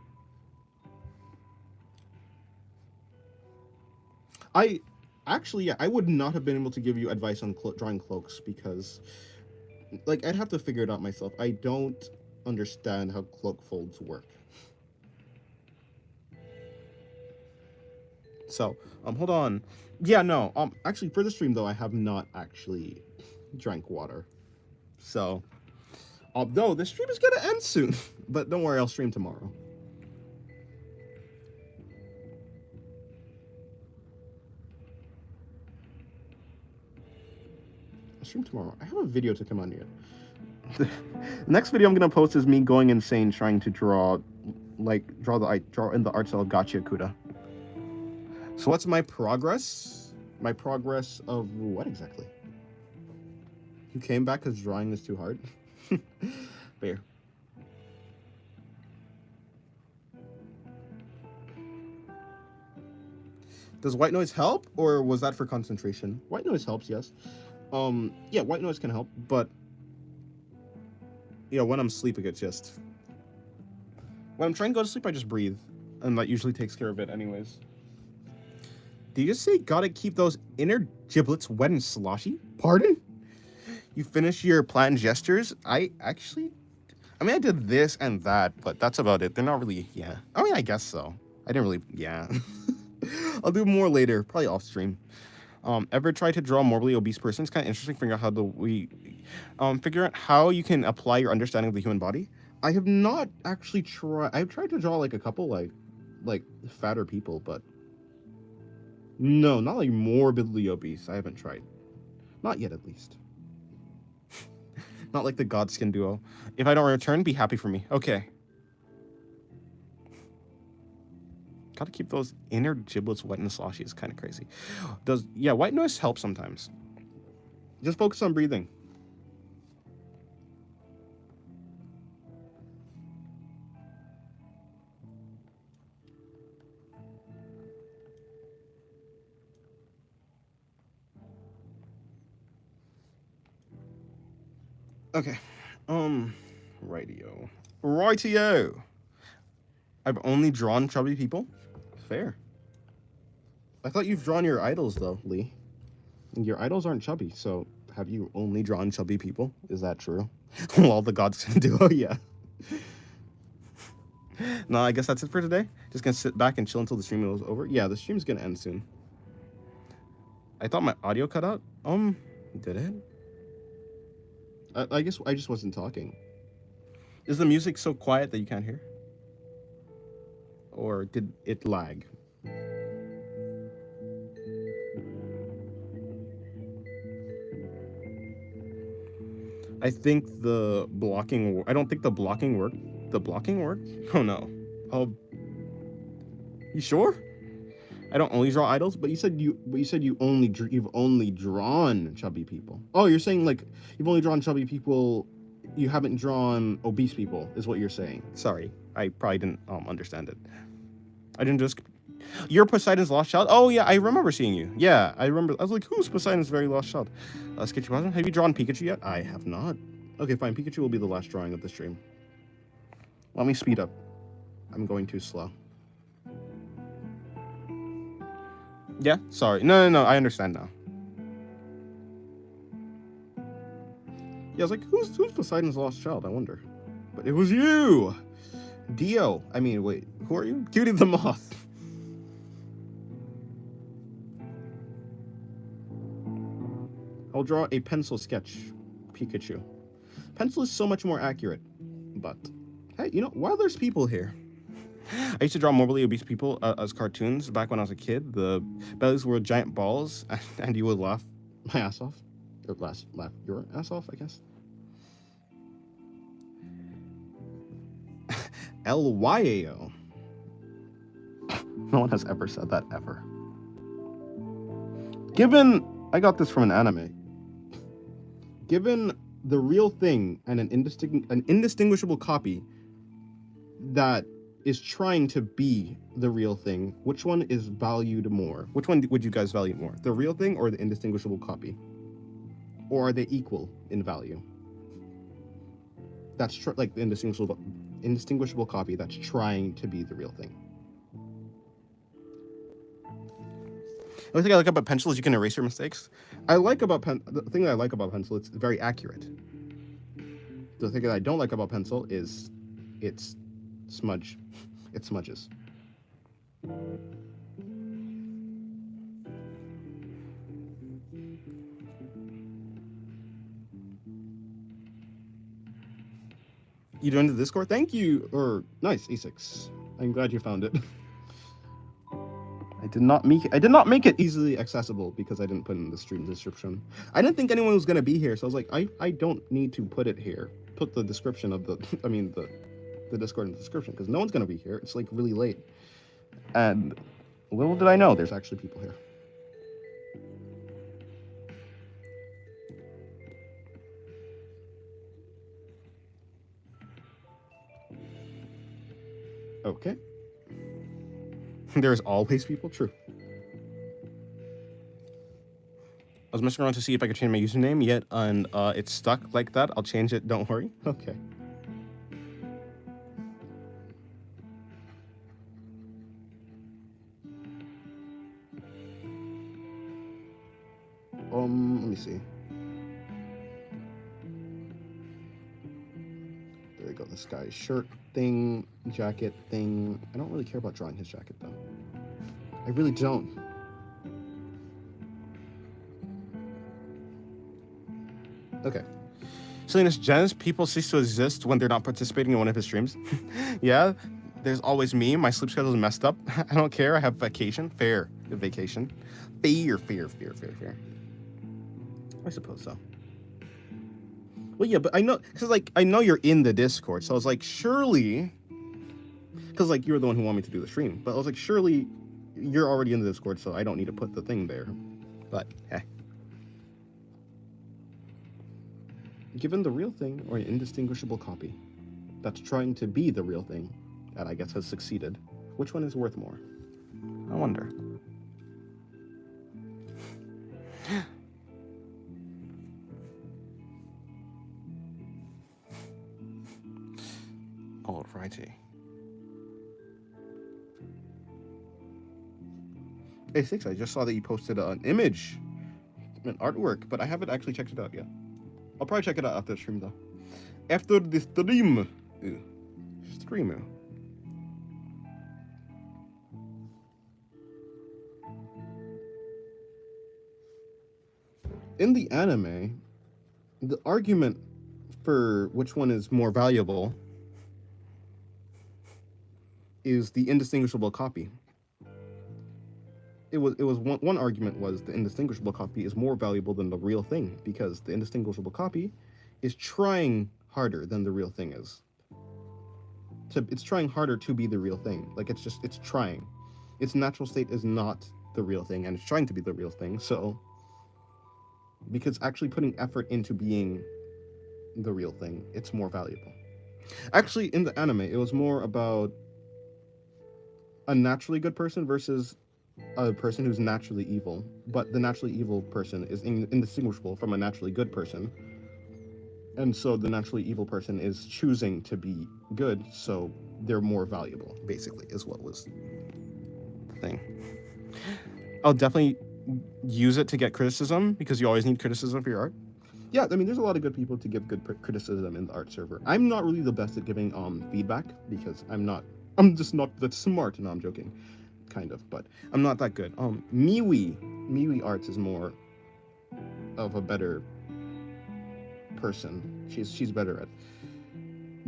I actually, yeah, I would not have been able to give you advice on drawing cloaks because, like, I'd have to figure it out myself. I don't understand how cloak folds work. So, hold on. Yeah, no, actually, for the stream though, I have not actually drank water. So, no, the stream is gonna end soon, but don't worry, I'll stream tomorrow. I'll stream tomorrow. I have a video to come on here. The next video I'm gonna post is me going insane trying to draw in the art style of Gachiakuda. So what's my progress? My progress of what exactly? You came back because drawing is too hard? Fair. Does white noise help, or was that for concentration? White noise helps, yes. Yeah, white noise can help, but yeah, when I'm sleeping, it's just when I'm trying to go to sleep, I just breathe, and that usually takes care of it, anyways. Did you just say gotta keep those inner giblets wet and sloshy? Pardon? You finish your planned gestures? I mean, I did this and that, but that's about it. They're not really, yeah. I mean, I guess so. I didn't really, yeah. I'll do more later, probably off stream. Ever try to draw a morbidly obese person? It's kind of interesting figuring out figure out how you can apply your understanding of the human body. I have not actually tried. I've tried to draw like a couple like fatter people, but no, not like morbidly obese. I haven't tried. Not yet, at least. Not like the Godskin duo. If I don't return, be happy for me. Okay. Gotta keep those inner giblets wet and sloshy. Is kind of crazy. Yeah, white noise helps sometimes. Just focus on breathing. Okay. Rightio. I've only drawn chubby people. Fair. I thought you've drawn your idols though, Lee. Your idols aren't chubby, so have you only drawn chubby people? Is that true? All the gods can do. Oh yeah. No, I guess that's it for today. Just gonna sit back and chill until the stream is over. Yeah, the stream's gonna end soon. I thought my audio cut out. Did it? I guess I just wasn't talking. Is the music so quiet that you can't hear? Or did it lag? I think the blocking... I don't think the blocking worked. The blocking worked? Oh no. Oh, you sure? I don't only draw idols, but you said you've only drawn chubby people. Oh, you're saying like you've only drawn chubby people. You haven't drawn obese people, is what you're saying. Sorry, I probably didn't understand it. I didn't just. You're Poseidon's lost child. Oh yeah, I remember seeing you. Yeah, I remember. I was like, who's Poseidon's very lost child? Sketchy Wasm, have you drawn Pikachu yet? I have not. Okay, fine. Pikachu will be the last drawing of the stream. Let me speed up. I'm going too slow. Yeah, sorry. No. I understand now. Yeah, I was like, who's Poseidon's lost child? I wonder. But it was you! Dio. I mean, wait, who are you? Cutie the Moth. I'll draw a pencil sketch Pikachu. Pencil is so much more accurate. But, hey, you know, while there's people here, I used to draw morbidly obese people as cartoons back when I was a kid. The bellies were giant balls, and you would laugh my ass off. Or laugh your ass off, I guess. Lyao. No one has ever said that ever. I got this from an anime. Given the real thing and an indistinguishable copy that is trying to be the real thing, which one is valued more? Which one would you guys value more? The real thing or the indistinguishable copy? Or are they equal in value? That's like the indistinguishable copy that's trying to be the real thing. The only thing I like about pencil is you can erase your mistakes. The thing that I like about pencil, it's very accurate. The thing that I don't like about pencil is it's smudge. It smudges. You joined the Discord? Thank you. Or nice, E6. I'm glad you found it. I did not make it easily accessible because I didn't put it in the stream description. I didn't think anyone was gonna be here, so I was like, I don't need to put it here. Put the description of the the Discord in the description because no one's gonna be here. It's like really late. And little did I know there's actually people here. Okay. There's always people, true. I was messing around to see if I could change my username yet, and it's stuck like that. I'll change it, don't worry. Okay. Let me see. There we go, this guy's shirt thing, jacket thing. I don't really care about drawing his jacket, though. I really don't. Okay. Salinas Jens, people cease to exist when they're not participating in one of his streams. Yeah, there's always me. My sleep schedule is messed up. I don't care. I have vacation. Fair. Vacation. Fair. I suppose so. Well, yeah, but I know, because, like, I know you're in the Discord, so I was like, surely, because, like, you were the one who wanted me to do the stream, but I was like, surely you're already in the Discord, so I don't need to put the thing there. But, eh. Given the real thing or an indistinguishable copy that's trying to be the real thing, that I guess has succeeded, which one is worth more? I wonder. Alrighty. Hey, Six, I just saw that you posted an image, an artwork, but I haven't actually checked it out yet. I'll probably check it out after the stream, though. After the stream. Stream. In the anime, the argument for which one is more valuable is the indistinguishable copy. It was one argument was the indistinguishable copy is more valuable than the real thing because the indistinguishable copy is trying harder than the real thing is. It's trying harder to be the real thing. Like it's trying. Its natural state is not the real thing and it's trying to be the real thing. So because actually putting effort into being the real thing, it's more valuable. Actually, in the anime, it was more about a naturally good person versus a person who's naturally evil, but the naturally evil person is indistinguishable from a naturally good person. And so the naturally evil person is choosing to be good, so they're more valuable, basically, is what was the thing. I'll definitely use it to get criticism, because you always need criticism for your art. Yeah, I mean, there's a lot of good people to give good criticism in the art server. I'm not really the best at giving feedback, because I'm just not that smart. No, I'm joking. Kind of, but I'm not that good. Miwi Arts is more of a better person. She's better at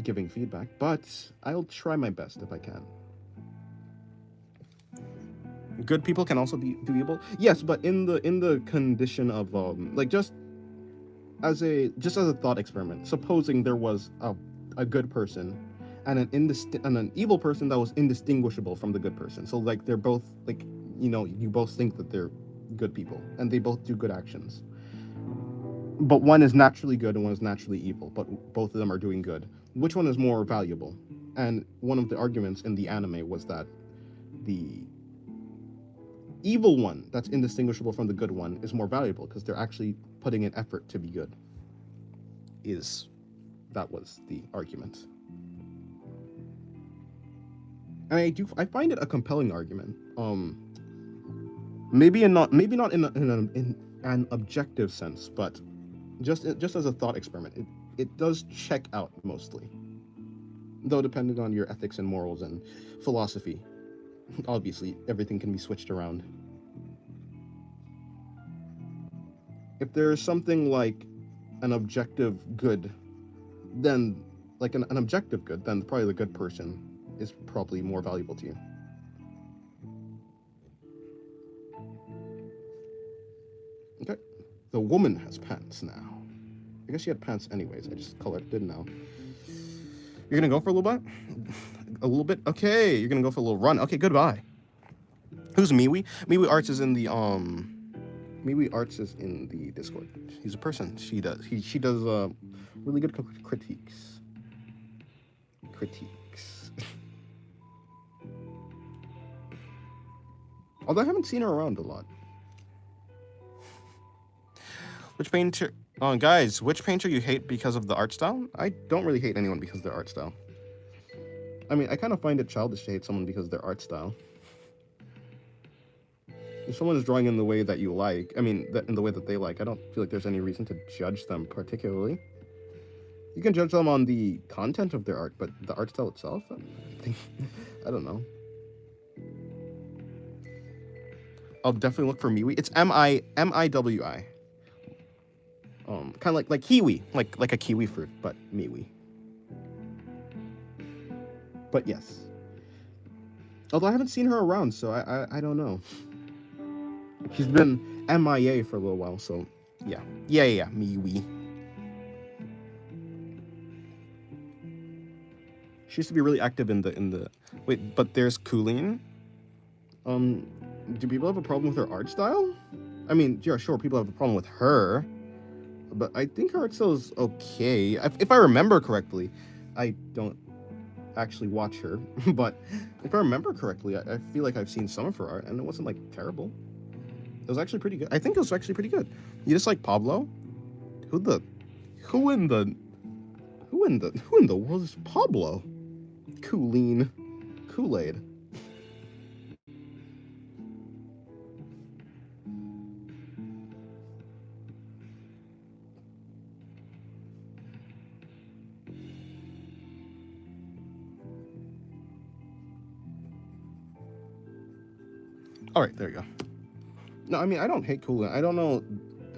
giving feedback, but I'll try my best if I can. Good people can also be evil. Yes, but in the condition of like just as a thought experiment. Supposing there was a good person and an evil person that was indistinguishable from the good person. So like they're both like, you both think that they're good people and they both do good actions. But one is naturally good and one is naturally evil, but both of them are doing good. Which one is more valuable? And one of the arguments in the anime was that the evil one that's indistinguishable from the good one is more valuable because they're actually putting an effort to be good. That was the argument. And I find it a compelling argument. Maybe not in an objective sense, but just as a thought experiment, it does check out mostly. Though depending on your ethics and morals and philosophy, obviously everything can be switched around. If there's something like an objective good, then like an objective good, then probably the good person is probably more valuable to you. Okay, the woman has pants now. I guess she had pants anyways. I just didn't know. You're gonna go for a little bit? A little bit? Okay, you're gonna go for a little run. Okay, goodbye. Who's Miwi? Miwi Arts is in the Discord. He's a person. She does really good critiques. Although I haven't seen her around a lot. Which painter? Guys, which painter you hate because of the art style? I don't really hate anyone because of their art style. I mean, I kind of find it childish to hate someone because of their art style. If someone is drawing in the way that you like, in the way that they like, I don't feel like there's any reason to judge them particularly. You can judge them on the content of their art, but the art style itself, I don't know. I'll definitely look for Miwi. It's Miwi. Kind of like kiwi, like a kiwi fruit, but Miwi. But yes. Although I haven't seen her around, so I don't know. She's been MIA for a little while, so yeah, Miwi. She used to be really active in the. Wait, but there's Colleen. Do people have a problem with her art style? I mean, yeah, sure, people have a problem with her, but I think her art style is okay. If I remember correctly, I don't actually watch her, but if I remember correctly, I feel like I've seen some of her art, and it wasn't like terrible. It was actually pretty good. I think it was actually pretty good. You just like Pablo? Who in the world is Pablo? Colleen. Kool-Aid. All right, there you go. No, I mean, I don't hate Kool-Aid. I don't know.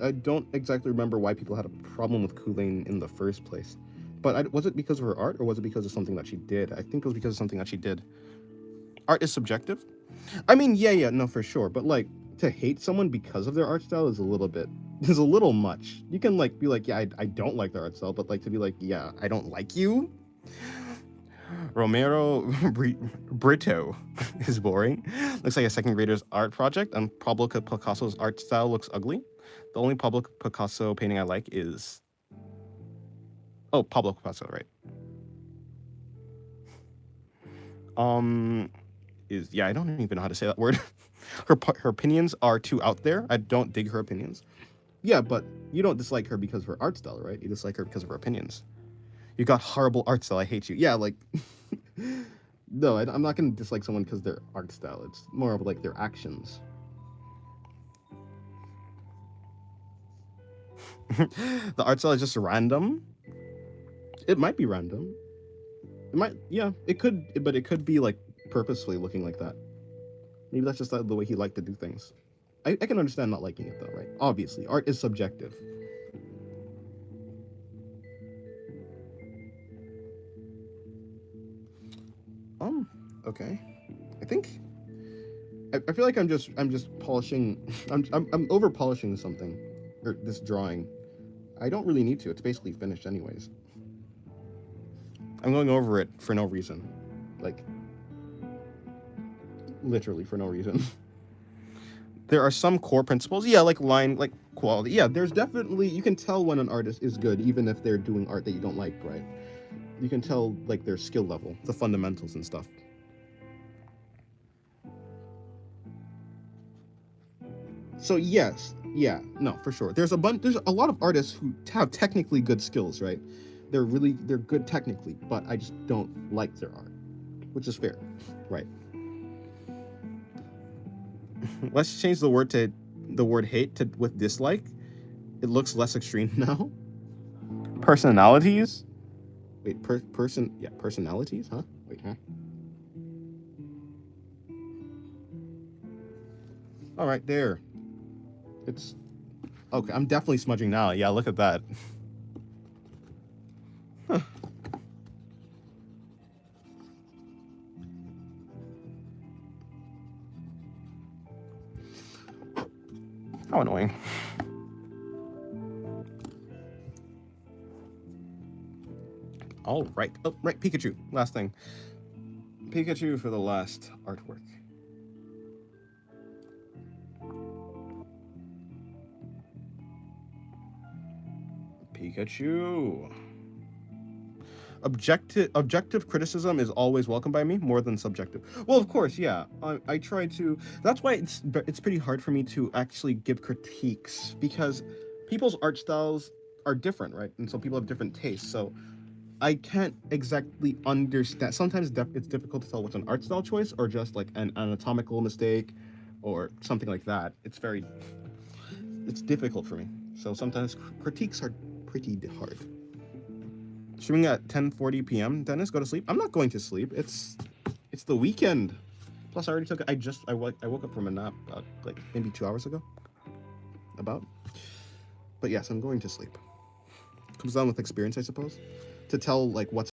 I don't exactly remember why people had a problem with Kool-Aid in the first place. But was it because of her art, or was it because of something that she did? I think it was because of something that she did. Art is subjective. I mean, yeah, no, for sure. But like, to hate someone because of their art style is a little much. You can like be like, yeah, I don't like their art style, but like to be like, yeah, I don't like you. Romero Brito is boring. Looks like a second grader's art project, and Pablo Picasso's art style looks ugly. The only Pablo Picasso painting I like is... Oh, Pablo Picasso, right. Yeah, I don't even know how to say that word. Her opinions are too out there. I don't dig her opinions. Yeah, but you don't dislike her because of her art style, right? You dislike her because of her opinions. You got horrible art style, I hate you. Yeah, like... No, I'm not going to dislike someone because of their art style. It's more of like their actions. The art style is just random. It might be random. It might, yeah, it could, but it could be like purposefully looking like that. Maybe that's just the way he liked to do things. I can understand not liking it though, right? Obviously, art is subjective. Okay. I think I feel like I'm just polishing. I'm over polishing something, or this drawing. I don't really need to. It's basically finished anyways. I'm going over it for no reason, like literally for no reason. There are some core principles, yeah, like line, like quality. Yeah, there's definitely, you can tell when an artist is good, even if they're doing art that you don't like, right? You can tell like their skill level, the fundamentals and stuff. So yes, yeah, no, for sure. There's a lot of artists who have technically good skills, right? They're good technically, but I just don't like their art. which is fair, right? Let's change the word hate to with dislike. It looks less extreme now. Personalities. Wait, personalities, huh? Wait, huh? All right, there. It's okay. I'm definitely smudging now. Yeah, look at that. Huh. How annoying. All right. Oh, right. Pikachu. Last thing. Pikachu for the last artwork. Pikachu. Objective criticism is always welcome by me, more than subjective. Well, of course, yeah. I try to. That's why it's pretty hard for me to actually give critiques, because people's art styles are different, right? And so people have different tastes. So I can't exactly understand. Sometimes it's difficult to tell what's an art style choice or just like an anatomical mistake or something like that. It's difficult for me. So sometimes critiques are pretty hard. Streaming at 10:40 p.m. Dennis, go to sleep. I'm not going to sleep. It's the weekend. Plus, I already took. I woke up from a nap like maybe 2 hours ago. About. But yes, I'm going to sleep. Comes down with experience, I suppose. To tell like what's